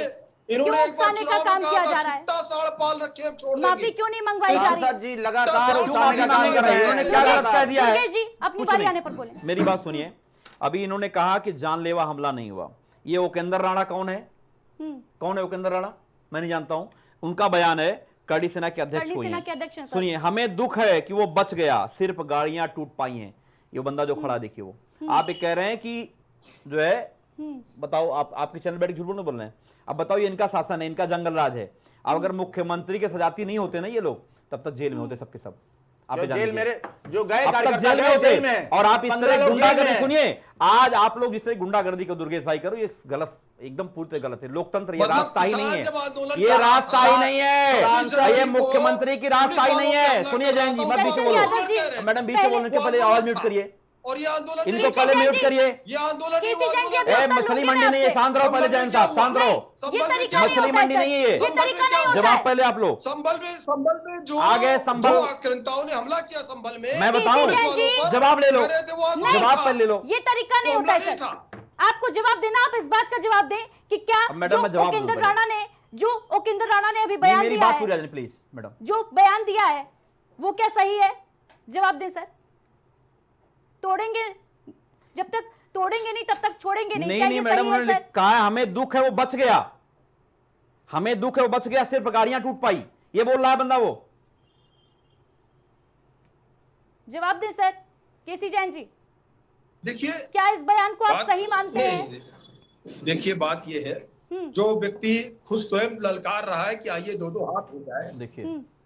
इन्होंने एक बार का काम किया जा रहा है, छुट्टा साड़ पाल रखे, हम छोड़ माफी देंगे। क्यों नहीं मंगवाई जा रही? जी लगातार उन्होंने क्या गलत कह दिया है? जी अपनी बारी आने पर बोले। मेरी बात सुनिए, अभी इन्होंने कहा कि जानलेवा हमला नहीं हुआ। ये उपेंद्र राणा कौन है? कौन है उपेंद्र राणा? मैं नहीं जानता हूं। उनका बयान है, करणी सेना के अध्यक्ष हुए हैं। सुनिए, हमें दुख है कि वो बच गया, सिर्फ गाड़ियां टूट पाई हैं। ये बंदा जो खड़ा देखिए, वो आप ये कह रहे हैं कि जो है, बताओ आप, आपके चैनल बैठ झूठ बोल रहे हैं। अब बताओ, ये इनका शासन है, इनका जंगल राज है। अब अगर मुख्यमंत्री के सजाती नहीं होते ना ये लोग, तब तक जेल में होते सबके सब। आप जेल मेरे जो गए अब तक जेल में होते। और आप इस तरह गुंडागर्दी, सुनिए, आज आप लोग जिस तरह गुंडागर्दी को दुर्गेश भाई करो, ये गलत, एकदम पूरी तरह गलत है। लोकतंत्र ये रास्ता ही नहीं है, ये रास्ता ही नहीं है, ये मुख्यमंत्री की रास्ता ही नहीं है। सुनिए जैन जी, मत बीच में बोलो, मैडम बीच में बोलने के पहले आवाज म्यूट करिए, और ये आंदोलन इनको पहले म्यूट करिए। ये आंदोलन नहीं हुआ। मछली मंडी नहीं है, शांत रहो पहले जैन साहब, शांत रहो। मछली मंडी नहीं है ये, जवाब पहले आप लोग। संभल में जो आगे संभल आक्रांताओं ने हमला किया संभल में, मैं बताऊं, जवाब ले लो, जवाब पहले ले लो। ये तरीका नहीं होता है सर, आपको जवाब देना, आप इस बात का जवाब दें कि क्या मैडम मैं जवाब ओकेंद्र राणा ने अभी बयान मेरी दिया बात है, पूरी जाने प्लीज मैडम, जो बयान दिया है वो क्या सही है? जवाब दें सर। तोड़ेंगे, जब तक तोड़ेंगे नहीं तब तक छोड़ेंगे नहीं। नहीं मैडम, उन्होंने कहा है हमें दुख है वो बच गया, हमें दुख है वो बच गया, सिर्फ गाड़ियां टूट पाई, ये बोल रहा है बंदा। वो जवाब दें सर केसी जैन जी। देखिए, क्या इस बयान को आप सही मानते हैं? देखिए बात ये है, जो व्यक्ति खुद स्वयं ललकार रहा है कि आइए दो हाथ हो जाए, देखिए,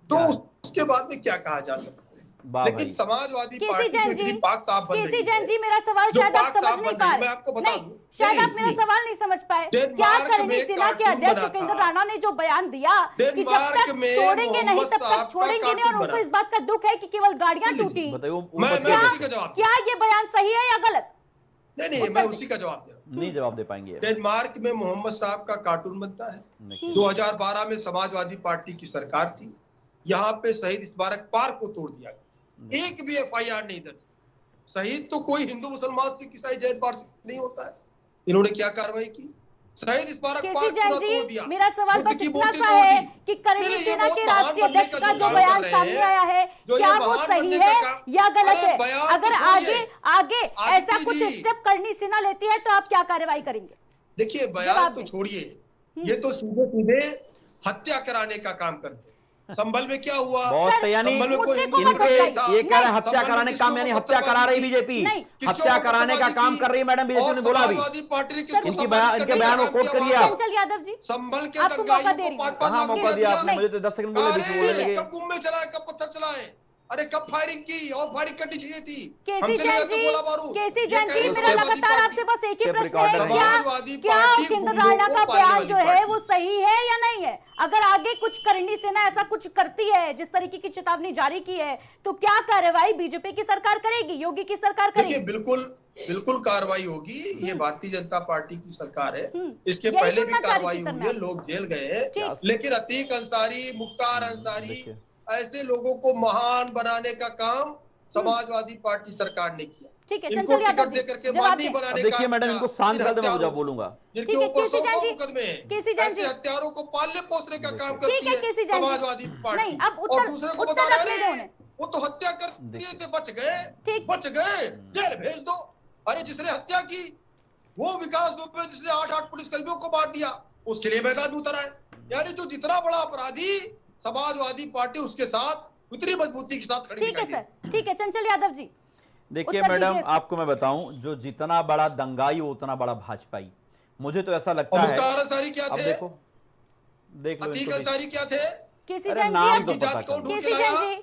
तो उसके बाद में क्या कहा जा सकता है? लेकिन समाजवादी पार्टी जो इतनी पाक साफ बन रही है, जैन जी मेरा सवाल शायद आप समझ नहीं पा रहे। मैं आपको बता दूं, शायद आप मेरा सवाल नहीं समझ पाए। क्या करणी सेना के अध्यक्ष उपेंद्र राणा ने जो बयान दिया कि जब तक तोड़ेंगे नहीं तब तक छोड़ेंगे नहीं, और उनको इस बात का दुख है कि केवल गाड़ियां टूटी, क्या ये बयान सही है या गलत? नहीं, मैं उसी का जवाब दे, नहीं जवाब दे पाएंगे। डेनमार्क में मोहम्मद साहब का कार्टून बनता है। 2012 में समाजवादी पार्टी की सरकार थी, यहाँ पे शहीद स्मारक पार्क को तोड़ दिया गया, एक भी FIR नहीं दर्ज। शहीद तो कोई हिंदू, मुसलमान, सिख, ईसाई, जैन पार्टी नहीं होता है। इन्होंने क्या कार्रवाई की? शहीद स्मारक पार्क पूरा तोड़ दिया। मेरा सवाल बस इतना सा है कि करणी सेना के राष्ट्रीय अध्यक्ष का जो बयान सामने आया है, क्या वो सही है या गलत है? अगर आगे ऐसा कुछ स्टेप करणी सेना लेती है तो आप क्या कार्रवाई करेंगे? देखिए, बयान तो छोड़िए, ये तो सीधे सीधे हत्या कराने का काम करते हैं। संभल में क्या हुआ? बहुत यानी ये कह रहे हत्या कराने का काम, यानी हत्या करा रही बीजेपी, हत्या कराने का काम कर रही है। मैडम बीजेपी ने बोला अभी, इनके बयान को कोट करिए आप। चंचल यादव जी, संभल के आपको मौका दे रही हूं। कहां मौका दिया आपने? मुझे तो 10 सेकंड बोले बीच में बोलने लगे। कब कुंभ में चलाए, कब पत्थर चलाए, अरे कब फायरिंग की, और फायरिंग करनी चाहिए थी। केसी हमसे जैन लेकर तो जी, गोला बारूद। केसी ये जैन कह जी, रहे मेरा समाजवादी लगातार पार्टी- आपसे बस एक ही टेप प्रश्न है, रिकॉर्डर है। समाजवादी क्या पार्टी उपेंद्र गुंडों राणा को का पालने बयान वाली जो है पार्टी। वो सही है या नहीं है? अगर आगे कुछ करनी सेना ऐसा कुछ करती है, जिस तरीके की चेतावनी जारी की है, तो क्या कार्रवाई बीजेपी की सरकार करेगी, योगी की सरकार देखिए, करेगी? बिल्कुल कार्रवाई होगी। ये भारतीय जनता पार्टी की सरकार है। इसके यही पहले भी सुनना चाह रही कार्रवाई थी सर हुई मैं है, आपसे। लोग जेल गए हैं। ठीक। लेकिन अतीक अंसारी, मुख्तार अंसारी, देखिए। ऐसे लोगों को महान बनाने का काम समाजवादी पार्टी सरकार ने किया। ठीक है, इनको चंचल यादव टिकट जी, दे करके जवाब माननीय दें। बनाने अब का देखिए मैडम, इनको शांत कर दे, मैं मुझे बोलूंगा। जिनके ठीक है, ऊपर केसी 100 जैन जी, मुकदमे केसी हैं, जैन ऐसे जी। हत्यारों को पालने पोसने का काम ठीक करती है है केसी जैन जी। समाजवादी पार्टी। नहीं, अब और उत्तर दूसरे को उत्तर बता रखने रहे दो हैं उन्हें। वो तो हत्या कर दिए देखिए। थे, बच गए, ठीक। बच गए, जेल भेज दो। अरे जिसने हत्या की वो विकास दुबे, जिसने 8 पुलिसकर्मियों को मार दिया, उसके लिए मैदान में उतर आए। यानी जो जितना बड़ा अपराधी, समाजवादी पार्टी उसके साथ उतनी मजबूती के साथ खड़ी ठीक है दिखाई सर, ठीक है चंचल यादव जी। देखिए उत्तर मैडम, दीजिए इसका। आपको मैं बताऊं, जो जितना बड़ा दंगाई हो उतना बड़ा भाजपाई। मुझे तो ऐसा लगता और है। मुख्तार अंसारी क्या अब थे? देखो, देख लो अतीक इनको देख। अंसारी क्या थे? केसी अरे जैन जी, नाम आप- तो उनकी पता जात कौन कर। ढूंढ के केसी जैन लाया? जी,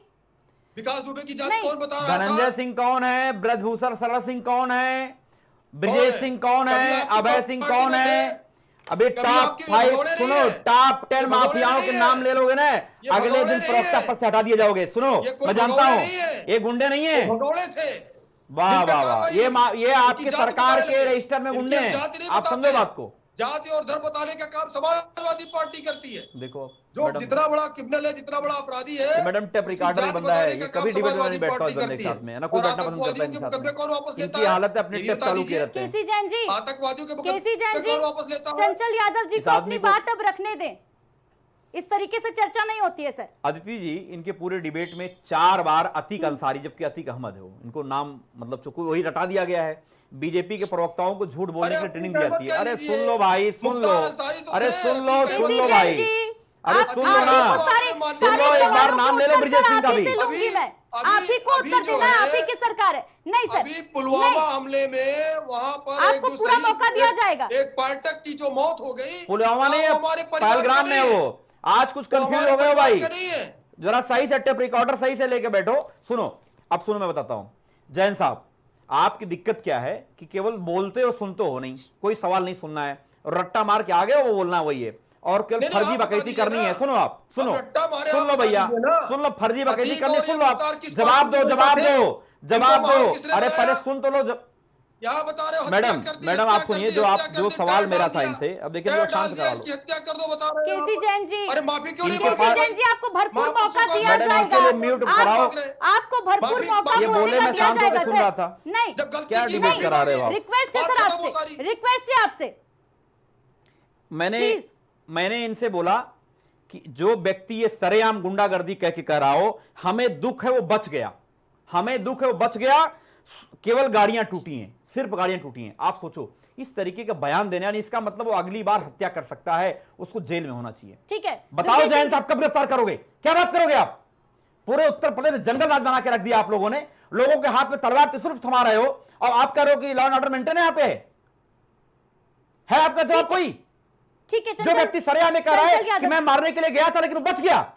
विकास दुबे की जात नहीं। कौन बता रहा था? धनंजय सिंह कौन है, ब्रजभूषण शरण सिंह कौन है, कौन ब्रजेश है? सिंह कौन कभी है, आपकी अभय सिंह पार्टी कौन में है? थे? अबे कभी टॉप आपके 5 भगोड़े नहीं सुनो, है? टॉप 10 ये भगोड़े माफियाओं नहीं के है। नाम ले लोगे ना, ये अगले भगोड़े दिन नहीं प्रवक्ता है। पद से हटा दिए जाओगे। सुनो, ये कोई मैं जानता भगोड़े हूं, नहीं है। ये गुंडे नहीं है। वो भगोड़े थे। वाह जिन पे वाह वाह, कार्रवाई ये हुई। ये आपके इनकी जात सरकार बताने के लगे। रजिस्टर में इनकी गुंडे हम हैं। जाति नहीं आप बताते समझो हैं। बात को। जाति और धर्म बताने का काम समाजवादी पार्टी करती है। देखो जो मैडम, जितना बड़ा क्रिमिनल है, जितना बड़ा अपराधी ये है, मैडम टेप उसकी रिकॉर्डर ही जात बंदा है, बताने ये का कभी काम डिबेट में नहीं समाजवादी बैठता पार्टी इस बंदे करती के है। साथ में, ना कोई और बैठना पसंद करता है आतंकवादियों इनके के साथ मुकदमे में। कौन वापस लेता इनकी है? हालत अपनी ये भी टेप बता चालू किए दीजिए। रहते हैं। केसी जैन जी, आतंकवादियों के केसी जैन मुकदमे जी, कौन वापस लेता है? चंचल यादव जी इस को आदमी अपनी को- बात अब रखने दें। इस तरीके से चर्चा नहीं होती है सर। अदिति जी, इनके पूरे डिबेट में 4 बार अतीक अंसारी, जबकि अतीक अहमद है वो, इनको नाम मतलब कोई वही रटा दिया गया है। बीजेपी के प्रवक्ताओं को झूठ बोलने के लिए ट्रेनिंग दी जाती है। अरे सुन लो भाई, सुन लो, मुख्तार अंसारी तो अरे थे, सुन लो, अतीक सुन अहमद लो थे। भाई, अरे आप- सुन आप लो ही ना, को सारे- सुन लो, सारे एक बार सवालों नाम को ले लो उत्तर ब्रजेश सिंह सर का आप ही भी। से लूंगी मैं। अभी- आप ही को अभी उत्तर जो देना, है- आप ही की सरकार है। नहीं सर, अभी पुलवामा हमले में वहां पर आपको एक जो पूरा मौका दिया जाएगा। एक पर्यटक की जो मौत हो गई, पुलवामा नहीं वो है, हमारे परिवार पहलगाम का में नहीं है है। वो। आज कुछ वो कंफ्यूज हमारे हो गए हो परिवार भाई, का नहीं है। जरा सही से टेप रिकॉर्डर सही से लेके बैठो। सुनो, अब सुनो, मैं बताता हूं। जैन साहब, आपकी दिक्कत क्या है कि केवल बोलते हो, सुनते हो नहीं, कोई सवाल नहीं सुनना है, और रट्टा मार के आगे वो बोलना वही है, और केवल नहीं, फर्जी आप बता बकैती दीजिए करनी ना। है। सुनो आप, सुनो, अब रट्टा मारे सुन आप लो बता भैया, दीजिए ना। सुन लो, फर्जी बकैती अतीक करनी, और सुन ये लो आप, मुख्तार किस जवाब पार्टी दो, में जवाब बैठे? दो, जवाब इनको मार दो। किसने अरे बनाया? पहले सुन तो लो। यहाँ बता रहे हो, मैडम, हत्या कर दी, मैडम हत्या आप कर सुनिए, दी, जो हत्या आप कर जो दी, सवाल टैग मेरा डाल था दिया। इनसे, अब देखिए टैग वो डाल शांत दिया, करा इसकी लो। हत्या कर दो, बता रहे हो केसी आप। जैन जी, अरे माफी क्यों नहीं केसी मांग रहे? जैन जी, आपको भरपूर माफी मौका क्यों दिया मांग रहे? मैडम, जाएगा। इसके लिए म्यूट कराओ। आपको भरपूर माफी- मौका ये बोलने बोले, का मैं दिया शांत होकर जाएगा सुन रहा सर। था। नहीं, जब गलती क्या की, डिबेट माफी करा रहे हो मांगे। आप? रिक्वेस्ट है बात सर खत्म हो आपसे, सारी। रिक्वेस्ट है आपसे। Please. मैंने इनसे बोला कि जो व्यक्ति ये सरेआम गुंडागर्दी कह के कह रहा हो, हमें दुख है वो बच गया, हमें दुख है वो बच गया, केवल गाड़ियां टूटी हैं, सिर्फ गाड़ियां टूटी हैं। आप सोचो, इस तरीके का बयान देना, यानी इसका मतलब वो अगली बार हत्या कर सकता है, उसको जेल में होना चाहिए। ठीक है, बताओ जैन साहब, कब गिरफ्तार करोगे? क्या बात करोगे आप? पूरे उत्तर प्रदेश में जंगल राज बना के रख दिया आप लोगों ने, लोगों के हाथ में तलवार त्रिशूल थमा रहे हो, और आप कह रहे हो कि लॉ एंड ऑर्डर मेंटेन है। यहाँ पे है आपका जवाब कोई? ठीक है, जो व्यक्ति सरेआम में कह रहा है कि मैं मारने के लिए गया था लेकिन वो बच गया,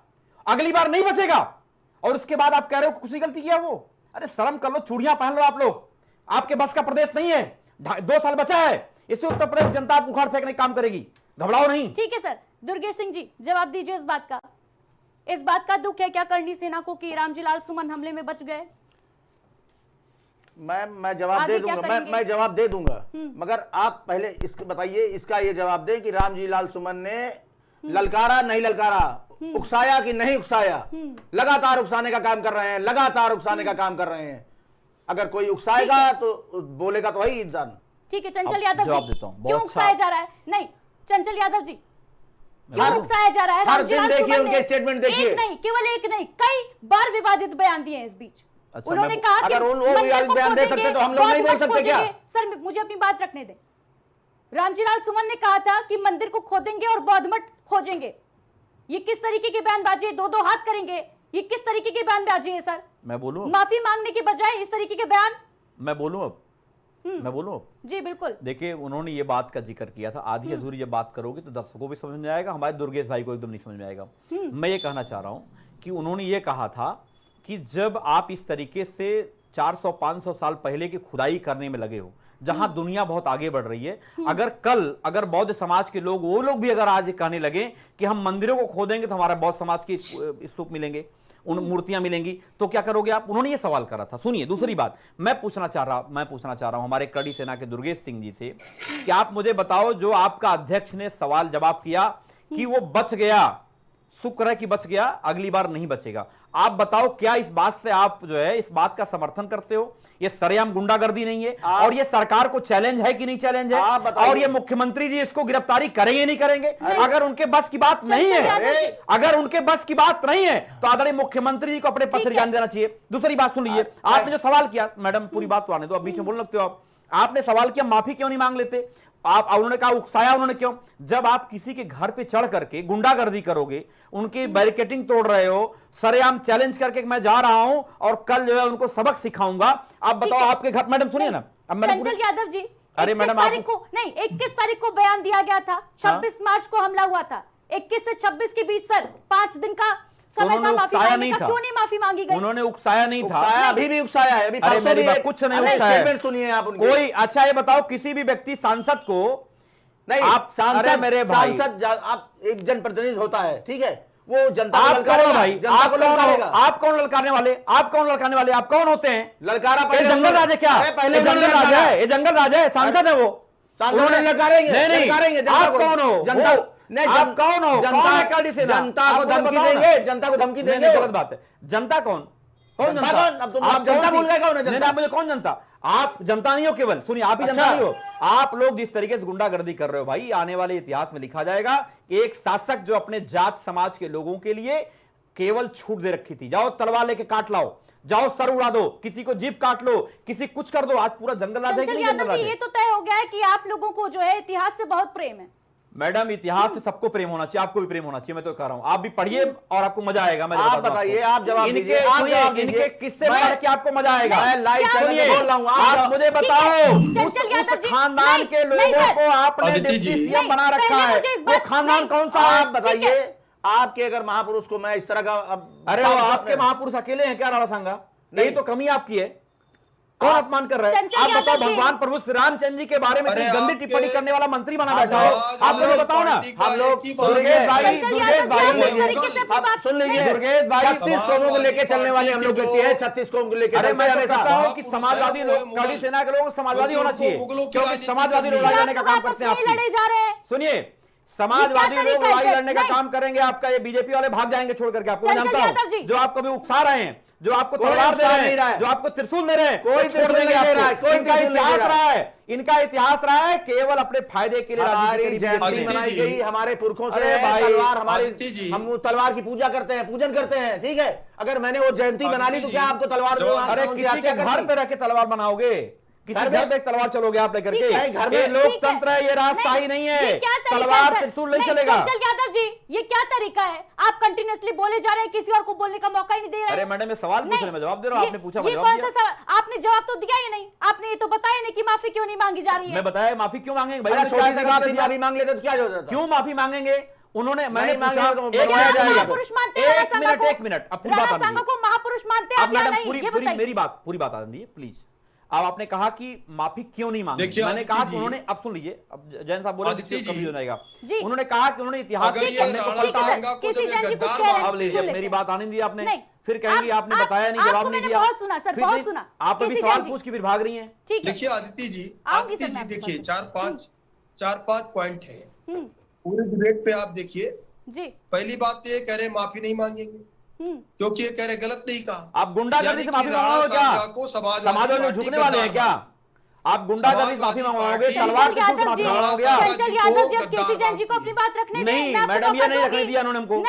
अगली बार नहीं बचेगा, और उसके बाद आप कह रहे हो कुछ नहीं गलती किया वो। अरे शर्म कर लो, चूड़ियां पहन लो आप लोग, आपके बस का प्रदेश नहीं है, 2 साल बचा है, इससे उत्तर प्रदेश जनता आप उखाड़ फेंकने का काम करेगी, घबराओ नहीं। ठीक है सर, दुर्गेश सिंह जी जवाब दीजिए इस बात का दुख है क्या करनी सेना को कि रामजी लाल सुमन हमले में बच गए? मैं जवाब आगे दे क्या दूंगा, करेंगे? मैं जवाब दे दूंगा, मगर आप पहले इसको बताइए, इसका ये जवाब दें कि रामजी लाल सुमन ने ललकारा नहीं ललकारा, उकसाया कि नहीं उकसाया। लगातार उकसाने का काम कर रहे हैं, लगातार उकसाने का काम कर रहे हैं। अगर कोई उकसाएगा तो बोलेगा तो वही इंसान। ठीक है, चंचल अब यादव जवाब जी, देता हूं, बहुत क्यों अच्छा। उकसाया जा रहा है? नहीं, चंचल यादव जी, क्यों हर- उकसाया जा रहा है? हर रामजी दिन लाल देखिए सुमन उनके ने स्टेटमेंट देखिए। एक नहीं, केवल एक नहीं, कई बार विवादित बयान दिए हैं इस बीच। अच्छा, उन्होंने मैं- कहा कि अगर वो मंदिर विवादित को बयान दे खोदेंगे, सकते तो हम लोग नहीं बोल बौद्ध मठ सकते क्या? खोदेंगे। सर मुझे अपनी बात रखने दें। रामजी लाल सुमन ने कहा था कि मंदिर को खोदेंगे और बौद्ध मठ खोजेंगे। ये किस तरीके की बयानबाजी है? 2-2 हाथ करेंगे, ये किस तरीके की बयानबाजी है सर? मैं बोलूं? माफी मांगने के बजाय इस तरीके के बयान। मैं बोलूं अब? मैं बोलूं अब? जी बिल्कुल। देखिए, उन्होंने ये बात का जिक्र किया था, आधी अधूरी जब बात करोगे तो दर्शकों को भी समझ में आएगा, हमारे दुर्गेश भाई को एकदम नहीं समझ में आएगा। मैं ये कहना चाह रहा हूं कि उन्होंने ये कहा था कि जब आप इस तरीके से 400-500 साल पहले की खुदाई करने में लगे हो, जहां दुनिया बहुत आगे बढ़ रही है, अगर बौद्ध समाज के लोग, वो लोग भी अगर आज कहने लगे कि हम मंदिरों को खोदेंगे तो हमारा बौद्ध समाज के स्तूप मिलेंगे, उन मूर्तियां मिलेंगी, तो क्या करोगे आप? उन्होंने ये सवाल करा था। सुनिए, दूसरी बात मैं पूछना चाह रहा हूं हमारे कड़ी सेना के दुर्गेश सिंह जी से कि आप मुझे बताओ, जो आपका अध्यक्ष ने सवाल जवाब किया कि वो बच गया, शुक्र है कि बच गया, अगली बार नहीं बचेगा, आप बताओ क्या इस बात से आप जो है इस बात का समर्थन करते हो? ये सरेआम गुंडागर्दी नहीं है? और ये सरकार को चैलेंज है कि नहीं चैलेंज है? और ये मुख्यमंत्री जी इसको गिरफ्तारी करेंगे नहीं करेंगे? अगर उनके बस की बात नहीं है, अगर उनके बस की बात नहीं है तो आदरणीय मुख्यमंत्री जी को अपने पद से रिजाइन देना चाहिए। दूसरी बात सुन लीजिए, आपने जो सवाल किया, मैडम पूरी बात तो आने दो, अब बीच में बोल लगते हो आपने सवाल किया माफी क्यों नहीं मांग लेते आप? उन्होंने कहा उकसाया उन्होंने, क्यों? जब आप किसी के घर पे चढ़ करके गुंडागर्दी करोगे, उनकी बैरिकेटिंग तोड़ रहे हो, सरेआम चैलेंज करके मैं जा रहा हूं और कल जो है उनको सबक सिखाऊंगा, आप बताओ आपके घर, मैडम सुनिए ना, अब मैडम चंचल यादव जी, अरे मैडम, 21 तारीख को बयान दिया गया था, 26 मार्च को हमला हुआ था, 21 से 26 के बीच सर 5 दिन का समय था माफी मांगने का, क्यों नहीं माफी मांगी गई? उन्होंने उकसाया नहीं था, अभी भी उकसाया है, अभी अरे मेरी बात कुछ नहीं उकसाया, सुनिए आप कोई। अच्छा ये बताओ, किसी भी व्यक्ति सांसद को नहीं, आप सांसद, मेरे भाई, सांसद आप एक जनप्रतिनिधि होता है, ठीक है, वो जनता आप कौन भाई? जनता को ललकारेगा। आप कौन ललकारने वाले? आप कौन ललकारने वाले? आप कौन होते हैं? ललकारा ये जंगल राज है क्या? पहले जंगल राज है, ये जंगल राज है, सांसद है वो, उन्होंने ललकारेंगे, नहीं, आप कौन हो? जनता नहीं, आप कौन हो? जनता को धमकी देंगे, जनता को धमकी देंगे, गलत बात है। जनता कौन जनता? आप जनता भूल गए, कौन है जनता? मुझे कौन जनता? आप जनता नहीं हो केवल, सुनिए, आप ही जनता नहीं हो। आप लोग जिस तरीके से गुंडागर्दी कर रहे हो भाई, आने वाले इतिहास में लिखा जाएगा, एक शासक जो अपने जात समाज के लोगों के लिए केवल छूट दे रखी थी, जाओ तलवार लेके काट लाओ, जाओ सर उड़ा दो, किसी को जीप काट लो, किसी कुछ कर दो, आज पूरा जंगल राज है कि नहीं जंगल राज है? ये तो तय हो गया है कि आप लोगों को जो है इतिहास से बहुत प्रेम है। मैडम, इतिहास से सबको प्रेम होना चाहिए, आपको भी प्रेम होना चाहिए, मैं तो कह रहा हूं, आप भी पढ़िए और आपको मजा आएगा। मैं आप बताइए, आप जवाब दीजिए, आप जवाब दीजिए, इनके किससे पढ़ के आपको मजा आएगा? मैं लाइव सुनिए, बोल रहा हूं, आप मुझे बताओ, उस खानदान के लोगों को आपने डिप्टी सीएम बना रखा है, वो खानदान कौन सा है? आप बताइए, आपके अगर महापुरुष को मैं इस तरह का अरे वो आपके महापुरुष अकेले हैं क्या राणा सांगा? नहीं तो कमी आपकी है, कौन अपमान कर रहा है? आप बताओ, भगवान प्रभु श्री रामचंद्र जी के बारे में गंदी टिप्पणी करने वाला मंत्री बना बैठा है, आप लोग बताओ ना। हम लोग दुर्गेश भाई सुन लीजिए, दुर्गेश भाई 36 कौमों को लेके चलने वाले हम लोग व्यक्ति हैं, 36 कौम को लेके। अरे मैं कहता हूँ कि समाजवादी लोग, कड़ी सेना के लोग समाजवादी होना चाहिए, क्योंकि समाजवादी लोग लड़ाई लड़ने का काम करते हैं। लड़े जा रहे हैं, सुनिए, समाजवादी लोग लड़ाई लड़ने का काम करेंगे, आपका ये बीजेपी वाले भाग जाएंगे छोड़ करके, आपको मैं जानता हूं, जो आपको भी उकसा रहे हैं, जो आपको तलवार दे रहे हैं, जो आपको त्रिशूल दे रहे हैं, कोई छोड़ देंगे आपको। कोई इनका इतिहास रहा है, इनका इतिहास रहा है केवल अपने फायदे के लिए हमारी जयंती मनाई गई, हमारे पुरखों से तलवार, हमारी, हम तलवार की पूजा करते हैं, पूजन करते हैं, ठीक है। अगर मैंने वो जयंती बना ली तो क्या आपको तलवार? अरे किसी के घर पे रह के तलवार बनाओगे? किसी घर पे तलवार चलोगे आप लेकर के? घर में ये लोकतंत्र है, ये राजशाही नहीं है, तलवार त्रिशूल नहीं चलेगा। चंचल यादव जी, ये क्या तरीका है? आप कंटिन्यूअसली बोले जा रहे हैं, किसी और को बोलने का मौका ही नहीं दे रहे हैं। अरे मैडम, मैं सवाल पूछ रहा हूं, मैं जवाब दे रहा हूं, आपने पूछा मैं जवाब दिया। आपने जवाब तो दिया ही नहीं, आपने ये तो बताया नहीं कि माफी क्यों नहीं मांगी जा रही है। मैं बताया माफी क्यों मांगेंगे भाई? छोटी सी बात माफी मांग लेते तो क्या हो जाता? क्यों माफी मांगेंगे? उन्होंने मैंने मांगा तो महापुरुष मानते हैं? एक मिनट, अब पूरी बात आ रही है, को महापुरुष मानते हैं अब मैडम पूरी मेरी बात, पूरी बात आ रही है प्लीज। अब आपने कहा कि माफी क्यों नहीं मांगी, मैंने कहा कि उन्होंने, अब सुन लीजिए, अब जैन साहब बोले कभी हो जाएगा, उन्होंने कहा कि उन्होंने इतिहास पढ़ने को पढ़ता है। अब लीजिए, मेरी बात आने दी आपने, फिर कहेंगी आपने बताया नहीं, जवाब नहीं दिया। बहुत सुना सर, बहुत सुना। आप अभी सवाल पूछ के फिर भाग रही हैं। देखिए आदित्य जी, देखिए 4-5 पॉइंट है पूरे डिबेट पे। आप देखिए, पहली बात तो ये कह रहे माफी नहीं मांगेंगे क्योंकि ये कह रहे गलत नहीं कहा। आप गुंडागर्दी से माफी मांगोगे क्या? समाजवादी लोग झुकने वाले हैं क्या? आप गुंडागर्दी से माफी मांगोगे, तलवार से माफी मांगोगे? चंचल यादव जी, केसी जैन जी को अपनी बात रखने दें। नहीं मैडम, ये नहीं रखने दिया उन्होंने हमको,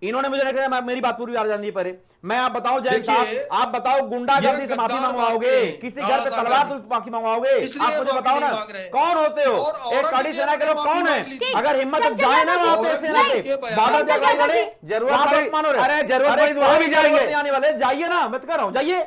इन्होंने मुझे नहीं कहा। मेरी बात पूरी आ जानी पहले, मैं आप बताओ जैन साहब, आप बताओ गुंडागर्दी से माफी मंगवाओगे, किसी घर पे तलवार से माफी मंगवाओगे? आप मुझे बताओ ना, कौन होते हो? एक कड़ी सेना के लोग कौन है? अगर हिम्मत जाए ना वहां पे सेना पे बादल जगह लड़े, जरूरत पड़ी, अरे जरूरत पड़ी वहां भी जाएंगे, आने वाले, जाइए ना, मैं तो कह रहा हूं, जाइए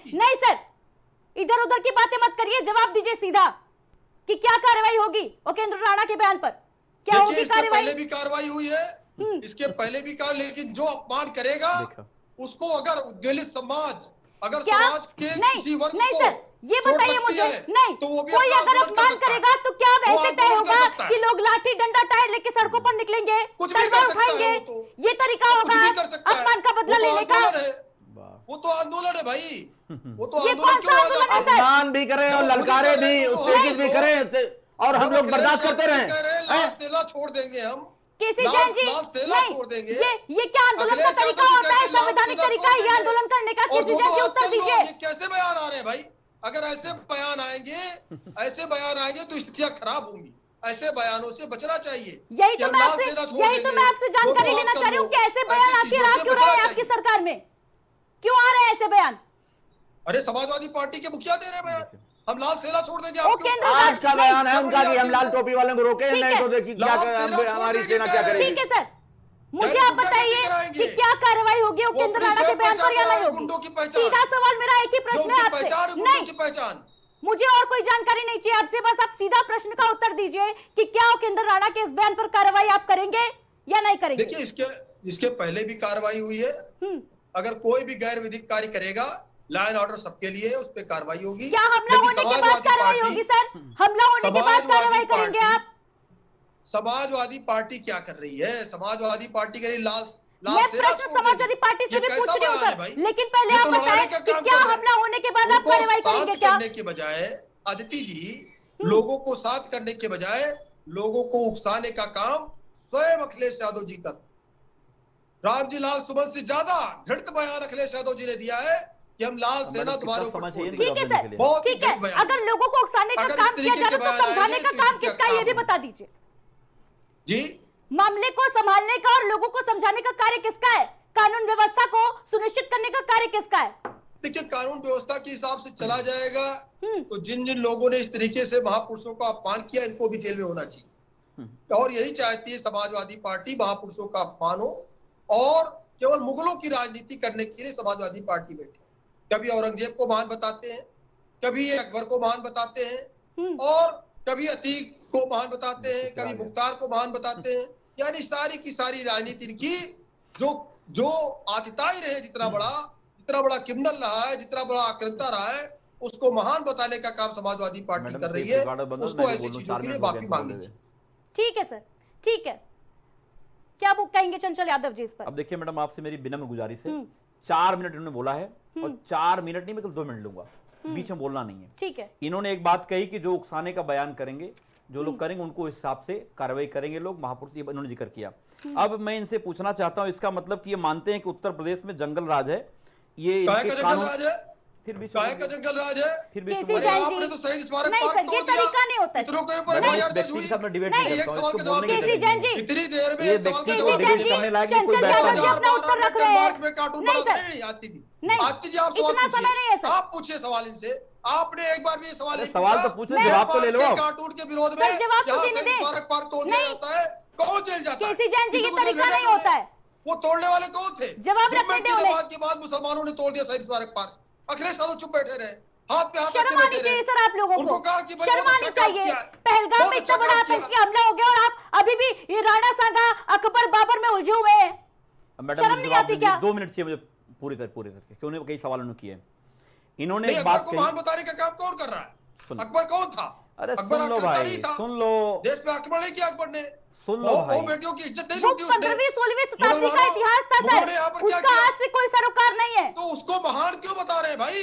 की। नहीं सर, इधर उधर की बातें मत करिए, जवाब दीजिए सीधा कि क्या कार्रवाई होगी उपेंद्र राणा के बयान पर, क्या देखिए, होगी इसके कार्रवाई? पहले भी कार्रवाई हुई है, इसके पहले भी लेकिन जो अपमान करेगा देखा। उसको अगर दलित समाज अगर क्या समाज के नहीं किसी वर्ग नहीं को सर, ये छोड़ बताइए सकती मुझे, है, नहीं तो वो भी कोई अपना अगर आंदोलन कर अपमान सकता है। करेगा तो क्या अब वो ऐसे तय आंदोलन कर होगा सकता है। कि लोग लाठी डंडा टायर लेके सड़कों पर निकलेंगे, कुछ भी कर तलवार सकता है उठाएंगे, वो तो। ये तरीका कुछ होगा भी कर सकता है। अपमान का बदला वो तो लेने का? आंदोलन है, वो तो आंदोलन है भाई, वो तो ये आंदोलन कौन क्यों सा होगा आंदोलन है आपको? सर? अपमान भी करें और जब वो खुद ही ललकारे कर रहे भी, हैं, तो उत्तेजित भी हम करें और हम जब लोग अखिलेश बर्दाश्त करते यादव जी रहें। कह रहे हैं लाल हैं? सेना छोड़ देंगे हम, केसी लाल जैन जी, लाल सेना नहीं, छोड़ देंगे। ये क्या आंदोलन का अखिलेश तरीका यादव जी होता है? कहते हैं लाल संवैधानिक सेना तरीका छोड़ है ये देंगे। आंदोलन करने का? और केसी दो जैन जी हाथ उत्तर कर लो, दीजिए। ये कैसे बयान आ रहे हैं भाई? अगर ऐसे बयान आएंगे, ऐसे बयान आएंगे तो स्थितियां खराब होंगी। ऐसे बयानों से बचना चाहिए। यही कि तो हम मैं लाल आपसे सेना छोड़ यही तो देंगे, मैं आपसे दो जानकारी हाथ लेना कर चाह रही हूँ लो। कि ऐसे बयान ऐसी आखिर चीजों आ से क्यों बचना रहे हैं आपकी चाहिए। सरकार में? क्यों आ रहे हैं ऐसे बयान? अरे समाजवादी पार्टी के मुखिया दे रहे हैं बयान, हम लाल सेना छोड़ देंगे ओ आपके केंद्र ऊपर। आज का बयान है सब उनका कि हम बड़ी लाल आती है। टोपी वालों को रोके, ठीक नहीं है। तो देखिए क्या लाल सेना छोड़ हमारी देंगे सेना कह क्या रहे हैं। करेगी। ठीक है सर, मुझे यानी आप गुंडागर्दी बताइए कराएंगे। कि क्या कार्रवाई होगी वो उपेंद्र अपनी राणा के स्वयं बयान पर पहचान या बना नहीं रहे होगी? गुंडों की पहचान। सीधा सवाल मेरा एक ही जो प्रश्न उनकी है आपसे। पहचान है, गुंडों नहीं, की पहचान। मुझे और कोई जानकारी नहीं चाहिए आपसे, बस आप सीधा प्रश्न का उत्तर दीजिए कि क्या उपेंद्र राणा के इस बयान पर कार्रवाई आप करेंगे या नहीं करेंगे? देखिए इसके पहले भी कार्रवाई हुई है। अगर कोई भी गैर विधिक कार्य करेगा, लाइन ऑर्डर सबके लिए है, उस पर कार्रवाई होगी। क्या हमला लेकिन होने के बाद कार्रवाई होगी सर? हमला होने के बाद कार्रवाई करेंगे आप? समाजवादी पार्टी क्या कर रही है? समाजवादी पार्टी कह रही लाल मैं सेना प्रश्न छोड़ समाजवादी देगी। पार्टी से ये भी कैसा पूछ रही हूँ बयान है सर, भाई? लेकिन पहले ये आप तो लड़ाने बताएं का कि काम क्या कर रहे हैं। हमला होने के बाद आप उनको कार्रवाई करेंगे शांत क्या? करने के बजाय, अदिति जी, लोगों को शांत करने के बजाय लोगों को उकसाने का काम स्वयं अखिलेश यादव जी कर। रामजी लाल सुमन से ज्यादा घृणित बयान अखिलेश यादव जी ने दिया है कि हम लाल सेना तुम्हारे ऊपर छोड़ देंगे। ठीक है सर, बहुत ही ठीक है। घृणित बयान। अगर लोगों को उकसाने का अगर काम इस किया तरीके जाए के तो बयान समझाने आएंगे का तो काम स्थितियां किसका, ये भी खराब बता दीजिए। जी, मामले को संभालने का और लोगों को समझाने का कार्य किसका है? कानून व्यवस्था को सुनिश्चित करने का कार्य किसका है? देखिए कानून व्यवस्था के हिसाब से चला जाएगा तो जिन जिन लोगों ने इस तरीके से महापुरुषों का अपमान किया, इनको भी जेल में होना चाहिए। और यही चाहती है समाजवादी पार्टी, महापुरुषों का अपमान हो और केवल मुगलों की राजनीति करने के लिए समाजवादी पार्टी बैठी। कभी औरंगजेब को महान बताते हैं, कभी अकबर को महान बताते हैं और कभी अतीक को महान बताते हैं, कभी मुख्तार को महान बताते हैं। यानी सारी की सारी राजनीति की जो आतिताई रहे, जितना बड़ा क्रिमिनल रहा है, जितना बड़ा आक्रांता रहा है, उसको महान बताने का काम समाजवादी पार्टी कर रही है। उसको ऐसी चीजों के लिए माफी मांगनी चाहिए। ठीक है सर, ठीक है। क्या वो कहेंगे चंचल यादव जी इस पर? अब देखिए मैडम, आपसे मेरी विनम्र गुजारिश है, 4 मिनट इन्होंने बोला है और 4 मिनट नहीं, मैं केवल 2 मिनट लूंगा, बीच में बोलना नहीं है। ठीक है। इन्होंने एक बात कही कि जो उकसाने का बयान करेंगे, जो लोग करेंगे उनको इस हिसाब से कार्रवाई करेंगे लोग, महापुरुष, ये इन्होंने जिक्र किया। अब मैं इनसे पूछना चाहता हूं, इसका मतलब कि ये मानते हैं कि उत्तर प्रदेश में जंगल राज है, ये काहे इनके का कानून, जंगल राज है? फिर भी काहे का जंगल राज है? फिर भी केसी अरे जैन आपने जी, तो शहीद स्मारक नहीं पार्क सर, ये तोड़ दिया। तरीका नहीं होता है। कितनों के ऊपर मैं एफआईआर इस दर्ज व्यक्ति हुई? के साथ में डिबेट नहीं, नहीं एक करता हूं, सवाल इसको का जवाब बोलने की दीजिए। केसी जैन जी, इतनी देर में ये एक सवाल का व्यक्ति जवाब डिबेट दीजिए। करने लायक चंचल कोई यादव बैठा जी है। अपना उत्तर रख रहे हैं। मार्क में कार्टून नहीं बनाते सर, नहीं आती जी। नहीं, आती जी, आप सवाल इतना समय नहीं है पूछिए। सर। आप पूछिए सवाल इनसे। आपने एक बार भी ये सवाल अरे नहीं सवाल पूछा। तो पूछने, जवाब तो ले लो आप। कार्टून के विरोध में सर, जवाब तो जहाँ देने शहीद दें। स्मारक पार्क तोड़ दिया नहीं। जाता है, कौन जेल जाता है? केसी जैन जी, ये किसी को जेल तरीका भेजा नहीं इन्होंने? होता है। वो तोड़ने वाले कौन थे? जवाब जुम्मे रखने की दो नमाज के बाद मुसलमानों ने तोड़ दिया शहीद स्मारक पार्क। अखिलेश यादव चुप बैठे रहे, हाथ पे हाथ रख के शर्म आनी बैठे चाहिए रहे। सर आप लोगों उनको को, कहा कि भाई शर्म बहुत आनी अच्छा काम चाहिए। किया है। पहलगाम बहुत में अच्छा इतना बड़ा काम किया। आतंकी हमला हो गया और आप अभी भी ये राणा सांगा, अकबर, बाबर में उलझे हुए हैं। मैडम शर्म मुझे नहीं जवाब आती दीजिए, क्या? 2 मिनट चाहिए मुझे पूरी तरह क्यों नहीं, कई सवाल उन्होंने किए। इन्होंने नहीं, एक अकबर बात को कही, महान बताने का काम कौन कर रहा है? सुनो। अकबर कौन था? अरे अकबर सुन लो आक्रांता भाई, नहीं था। सुन लो, देश पे आक्रमण नहीं किया अकबर ने। सुन लो वो भाई। बेटियों की इज्जत नहीं वो लूटी उसने। 15वीं 16वीं शताब्दी का मुगलमानों- इतिहास था मुगलों ने सर, यहाँ पर क्या उसका किया? आज से कोई सरोकार नहीं है। तो उसको महान क्यों बता रहे हैं भाई?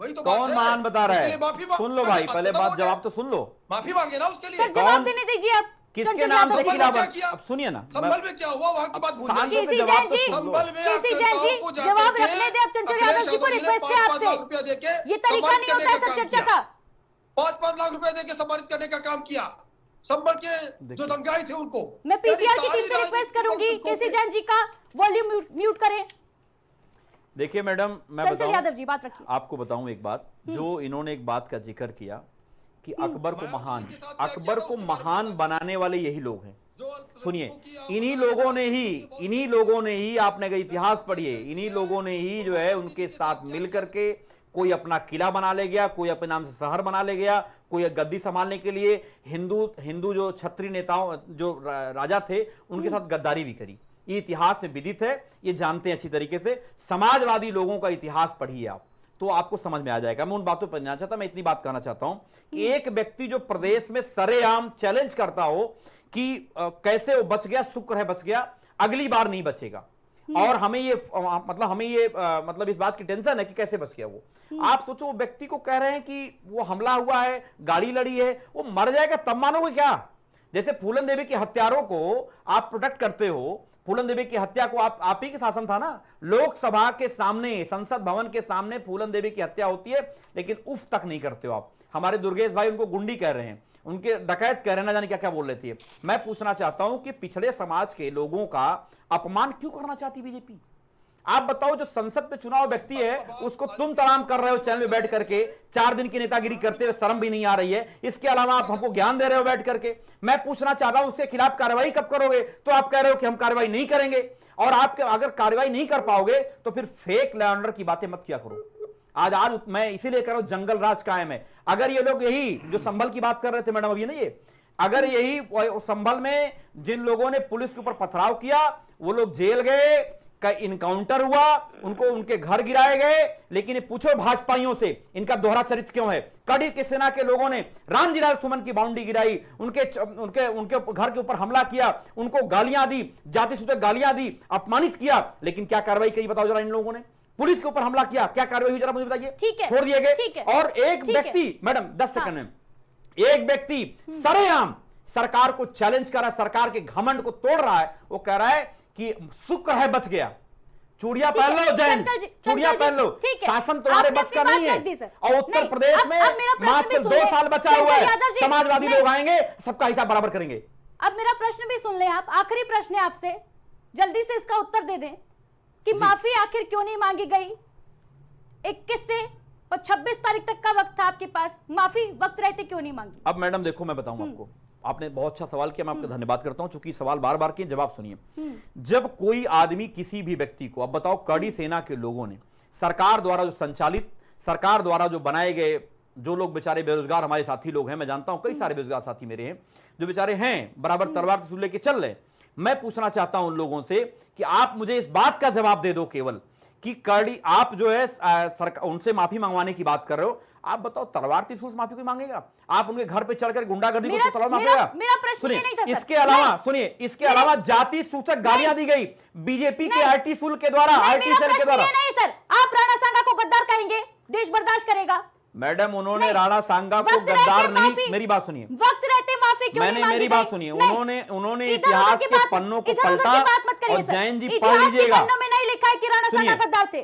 वही तो बात कौन है। महान बता रहा उसके है? लिए माफी मांग- सुन लो भाई, पहले खत्म बात हो गया। जवाब तो सुन लो। माफी मांगे ना उसके सर लिए। जवाब कौन? देने दीजिए आप। किसके चंचल नाम यादव से जी। संभल में खिलाफत? क्या किया? अब सुनिए ना, संभल में क्या हुआ वहां की बात भूल शांति जाइए। में केसी जवाब जैन तो जी, सुन लो। संभल में केसी जैन आक्रांताओं जी, को जाकर जवाब के रखने दे अब चंचल अखिलेश यादव जी को, यादव जी ने रिक्वेस्ट है 5-5 आपसे। लाख रुपया देके ये तरीका सम्मानित नहीं होता है करने सर का चर्चा काम का। किया। 5-5 लाख रुपए देके सम्मानित करने का काम किया। संभल के जो दंगाई थे उनको। मैं पीसीआर की यानी टीम से सारी रिक्वेस्ट राजनीतिक करूंगी, दर्शकों केसी के- जैन जी का वॉल्यूम म्यूट करें। देखिए मैडम, मैं चंचल बताऊं, यादव जी बात रखिए। आपको बताऊं एक बात, जो इन्होंने एक बात का जिक्र किया कि अकबर को महान, अकबर को महान बनाने वाले यही लोग हैं। सुनिए, इन्हीं लोगों ने ही आपने अगर इतिहास पढ़िए, इन्हीं लोगों ने ही जो है उनके साथ मिल करके कोई अपना किला बना ले गया, कोई अपने नाम से शहर बना ले गया, कोई गद्दी संभालने के लिए हिंदू जो क्षत्रिय नेताओं, जो राजा थे, उनके साथ गद्दारी भी करी। ये इतिहास में विदित है, ये जानते हैं अच्छी तरीके से। समाजवादी लोगों का इतिहास पढ़िए आप, तो आपको समझ में आ जाएगा। मैं उन बातों पर नहीं आना चाहता, मैं इतनी बात कहना चाहता हूं कि एक व्यक्ति जो प्रदेश में सरेआम चैलेंज करता हो कि कैसे वो बच गया, शुक्र है बच गया, अगली बार नहीं बचेगा। और हमें ये मतलब इस बात की टेंशन है कि कैसे बच गया वो। आप सोचो, वो व्यक्ति को कह रहे हैं कि वो हमला हुआ है, गाड़ी लड़ी है, वो मर जाएगा तब मानोगे क्या? जैसे फूलन देवी के हत्यारों को आप प्रोटेक्ट करते हो, फूलन देवी की हत्या को आप ही के शासन था ना, लोकसभा के सामने, संसद भवन के सामने फूलन देवी की हत्या होती है, लेकिन उफ तक नहीं करते हो आप। हमारे दुर्गेश भाई उनको गुंडी कह रहे हैं, उनके डकैत कह रहे हैं, ना जाने क्या क्या बोल रहे थे। मैं पूछना चाहता हूं कि पिछड़े समाज के लोगों का अपमान क्यों करना चाहती बीजेपी? आप बताओ, जो संसद में चुनाव व्यक्ति है उसको तुम तमाम कर रहे हो चैनल में बैठ करके, 4 दिन की नेतागिरी करते हुए शर्म भी नहीं आ रही है। इसके अलावा आप हमको ज्ञान दे रहे हो बैठ करके। मैं पूछना चाह रहा हूं उसके खिलाफ कार्रवाई कब करोगे? तो आप कह रहे हो कि हम कार्रवाई नहीं करेंगे, और आपके अगर कार्रवाई नहीं कर पाओगे तो फिर फेक लॉ एंड ऑर्डर की बातें मत किया करो। आज मैं इसीलिए कह रहा हूं जंगल राज कायम है। अगर ये लोग यही जो संभल की बात कर रहे थे मैडम अभी नहीं, ये अगर यही संभल में जिन लोगों ने पुलिस के ऊपर पथराव किया वो लोग जेल गए, का इनकाउंटर हुआ, उनको उनके घर गिराए गए, लेकिन ये पूछो भाजपाइयों से इनका दोहरा चरित्र क्यों है? कड़ी की सेना के लोगों ने रामजी लाल सुमन की बाउंड्री गिराई, उनके घर के ऊपर हमला किया, उनको गालियां दी, जाति सूचक गालियां दी, अपमानित किया, लेकिन क्या कार्रवाई की बताओ जरा इन लोगों ने? पुलिस के ऊपर हमला किया, क्या कार्रवाई हुई जरा मुझे बताइए? छोड़ दिए गए। और एक व्यक्ति, मैडम 10 सेकंड में, एक व्यक्ति सरेआम सरकार को चैलेंज कर रहा है, सरकार के घमंड को तोड़ रहा है। वो कह रहा है कि शुक्र है बच गया। चूड़ियां पहन लो जैन, चूड़ियां पहन लो, शासन तुम्हारे बस का नहीं है। और उत्तर प्रदेश में मात्र 2 साल बचा हुआ है, समाजवादी लोग आएंगे, सबका हिसाब बराबर करेंगे। अब मेरा प्रश्न भी सुन लें आप, आखिरी प्रश्न है आपसे, जल्दी से इसका उत्तर दे दें कि माफी आखिर क्यों नहीं मांगी गई? 21 से 26 तारीख तक का वक्त था आपके पास, माफी वक्त रहते क्यों नहीं मांगी? अब मैडम देखो, मैं बताऊं आपको, आपने बहुत अच्छा सवाल किया, मैं आपका धन्यवाद करता हूं, चूंकि सवाल बार बार किए, जवाब सुनिए। जब कोई आदमी किसी भी व्यक्ति को, अब बताओ, कड़ी सेना के लोगों ने सरकार द्वारा जो संचालित, सरकार द्वारा जो बनाए गए, जो लोग बेचारे बेरोजगार हमारे साथी लोग हैं, मैं जानता हूं कई सारे बेरोजगार साथी मेरे हैं जो बेचारे हैं बराबर तलवार त्रिशूल लेके चल रहे, मैं पूछना चाहता हूं उन लोगों से कि आप मुझे इस बात का जवाब दे दो केवल कि कड़ी, आप जो है सरकार उनसे माफी मंगवाने की बात कर रहे हो, आप बताओ तलवार त्रिशूल से माफी कोई मांगेगा? आप उनके घर पे चढ़कर गुंडागर्दी को तलवार मांगेगा? मेरा प्रश्न ये नहीं था। इसके अलावा सुनिए, इसके अलावा जाति सूचक गालियां दी गई बीजेपी के आईटी सेल के द्वारा, आईटी सेल के द्वारा। नहीं सर, आप राणा सांगा को गद्दार कहेंगे, देश बर्दाश्त करेगा? मैडम उन्होंने राणा सांगा को गद्दार नहीं, मेरी बात सुनिए, वक्त रहते माफी क्यों नहीं मांगी? मेरी बात सुनिए, उन्होंने इतिहास के पन्नों को पलटा, और जैन जी पढ़ लीजिएगा, पन्नों में नहीं लिखा है कि राणा सांगा गद्दार थे।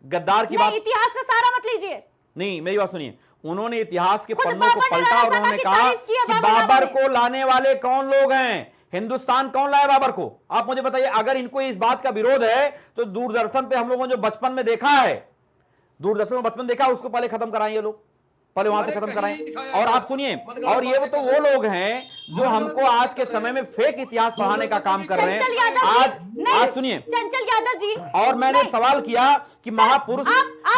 गद्दार की बात, इतिहास का सारा मत लीजिए। नहीं, मेरी बात सुनिए, उन्होंने इतिहास के पन्नों को पलटा और उन्होंने कहा कि बाबर को लाने वाले कौन लोग हैं, हिंदुस्तान कौन लाया बाबर को? आप मुझे बताइए। अगर इनको इस बात का विरोध है तो दूरदर्शन पे हम लोगों ने जो बचपन में देखा है, दूरदर्शन में बचपन देखा, उसको पहले खत्म कराएं ये लोग, पहले वहां से खत्म कराएं। और आप सुनिए, और ये तो वो लोग हैं जो हमको आज के समय में फेक इतिहास पढ़ाने का काम कर रहे हैं। आज सुनिए, चंचल यादव जी, और मैंने सवाल किया कि महापुरुष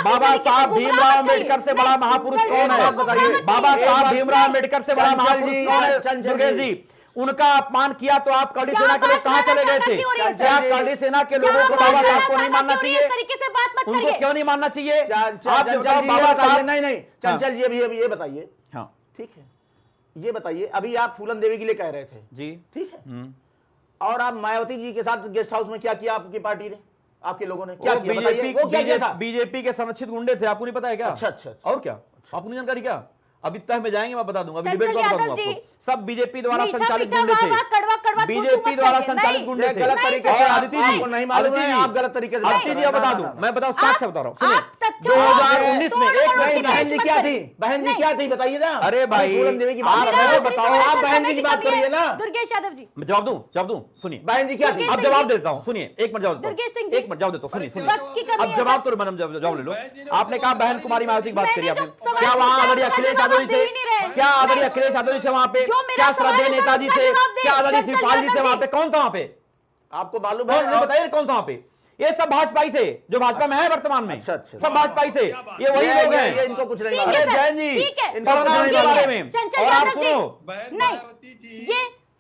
बाबा साहब भीमराव अम्बेडकर से बड़ा महापुरुष कौन है? बाबा साहब भीमराव अम्बेडकर से बड़ा महापुरुष कौन है? दुर्गेश जी, उनका अपमान किया तो आप कड़ी सेना के लोग कहां चले गए थे? क्या कड़ी सेना के लोगों को बाबा साहब को नहीं मानना चाहिए? उनको क्यों नहीं मानना चाहिए? आप बताओ बाबा साहब। नहीं, चंचल जी अभी ये बताइए, हाँ ठीक है, ये बताइए, अभी आप फूलन देवी के लिए कह रहे थे जी, ठीक है, और आप मायावती जी के साथ गेस्ट हाउस में क्या किया आपकी पार्टी ने, आपके लोगों ने क्या किया? बताइए, वो क्या किया था? बीजेपी के संरक्षित गुंडे थे, आपको नहीं पता है क्या? अच्छा, और क्या आपको नहीं जानकारी क्या? अभी तह में जाएंगे, मैं बता दूंगा, अभी डिबेट में बता दूंगा आपको। सब बीजेपी द्वारा संचालित गुंडे थे, बीजेपी द्वारा संचालित गुंडे थे। गलत तरीके से आदित्य जी, नहीं मालूम है, आप गलत तरीके से आदित्य जी बता दूं, मैं बताऊं, साथ से बता रहा हूं, सुनिए 2019 में एक बहन जी क्या थी, बहन जी क्या थी बताइए ना। अरे भाई फूलन देवी की बात बताओ, आप बहन जी की बात करिए ना। दुर्गेश यादव जी, जवाब दूं, सुनिए, बहन जी क्या थी? अब जवाब देता हूं, सुनिए, एक मिनट जवाब देता हूं, एक मिनट जवाब देता हूं, सुनिए, अब जवाब तो मैडम जवाब ले लो। आपने कहा बहन कुमारी मायावती की बात करी आपने, क्या वहां आदरणीय अखिलेश यादव जी थे? क्या आदरणीय अखिलेश यादव जी थे वहां पे? क्या श्रद्धेय नेताजी थे? क्या आदरणीय शिवपाल जी थे वहां पे? कौन था वहां पे? आपको मालूम है? बताइए कौन था वहां पे? ये सब भाजपाई थे जो भाजपा में है वर्तमान में। अच्छा। सब भाजपाई थे, ये वही लोग हैं। ये इनको कुछ नहीं। अरे जैन जी, कोरोना के बारे में, और आप सुनो, मायावती जी, ये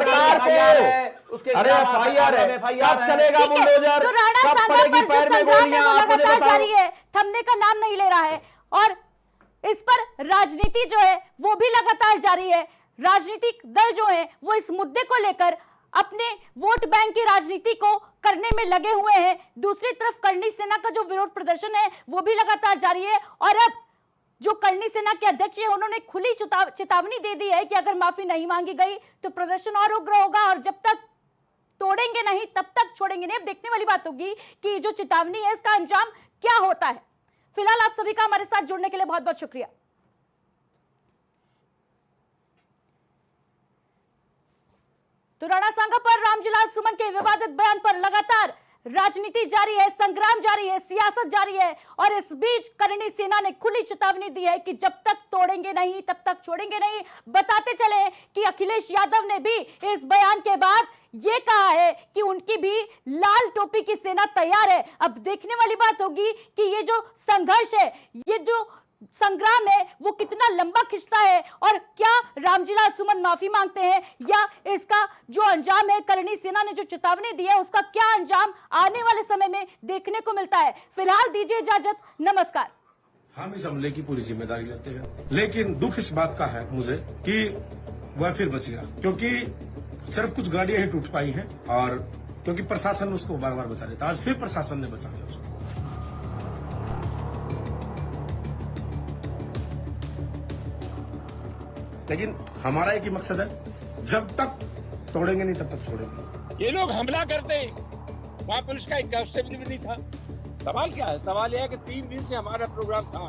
सरकार को, उसके अरे FIR है, कब चलेगा ठीक है, बुलडोजर, तो राणा कब सांगा पड़ेगी पर जो पैर में संग्राम है गोलियां, वो आप मुझे लगातार बताओ। जारी है, थमने का नाम नहीं ले रहा है। और इस पर राजनीति जो है वो भी लगातार जारी है। राजनीतिक दल जो है वो इस मुद्दे को लेकर अपने वोट बैंक की राजनीति को करने में लगे हुए हैं। दूसरी तरफ करणी सेना का जो विरोध प्रदर्शन है वो भी लगातार जारी है। और अब जो करणी सेना के अध्यक्ष है उन्होंने खुली चेतावनी दे दी है कि अगर माफी नहीं मांगी गई तो प्रदर्शन और उग्र होगा, और जब तक तोड़ेंगे नहीं तब तक छोड़ेंगे नहीं। अब देखने वाली बात होगी कि जो चेतावनी है इसका अंजाम क्या होता है। फिलहाल आप सभी का हमारे साथ जुड़ने के लिए बहुत बहुत शुक्रिया। तो राणा सांगा पर रामजिलाल सुमन के विवादित बयान पर लगातार राजनीति जारी है, संग्राम जारी है, सियासत जारी है और इस बीच करणी सेना ने खुली चेतावनी दी है कि जब तक तोड़ेंगे नहीं तब तक छोड़ेंगे नहीं। बताते चले कि अखिलेश यादव ने भी इस बयान के बाद ये कहा है कि उनकी भी लाल टोपी की सेना तैयार है। अब देखने वाली बात होगी कि ये जो संघर्ष है, ये जो संग्राम है, वो कितना लंबा खिंचता है और क्या रामजिलाल सुमन माफी मांगते हैं या इसका जो अंजाम है, करणी सेना ने जो चेतावनी दी है उसका क्या अंजाम आने वाले समय में देखने को मिलता है। फिलहाल दीजिए इजाजत, नमस्कार। हम इस हमले की पूरी जिम्मेदारी लेते हैं, लेकिन दुख इस बात का है मुझे कि वह फिर बच गया, क्योंकि सिर्फ कुछ गाड़ियां ही टूट पाई हैं और क्योंकि प्रशासन उसको बार बार बचा लेता। आज फिर प्रशासन ने बचा लिया उसको। लेकिन हमारा एक ही मकसद है, जब तक तोड़ेंगे नहीं तब तक छोड़ेंगे। ये लोग हमला करते, वहां पुलिस का एक कांस्टेबल भी नहीं था। सवाल क्या है? सवाल यह है कि 3 दिन से हमारा प्रोग्राम था।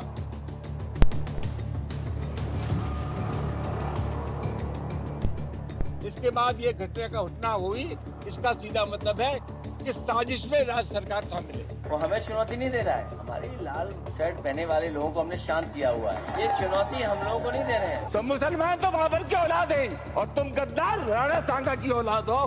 इसके बाद ये घटना का घटना हुई, इसका सीधा मतलब है कि साजिश में राज्य सरकार शामिल है। वो हमें चुनौती नहीं दे रहा है, हमारी लाल शर्ट पहने वाले लोगों को हमने शांत किया हुआ है। ये चुनौती हम लोगों को नहीं दे रहे हैं। तो मुसलमान तो बाबर की औलाद है और तुम गद्दार राणा सांगा की औलाद हो।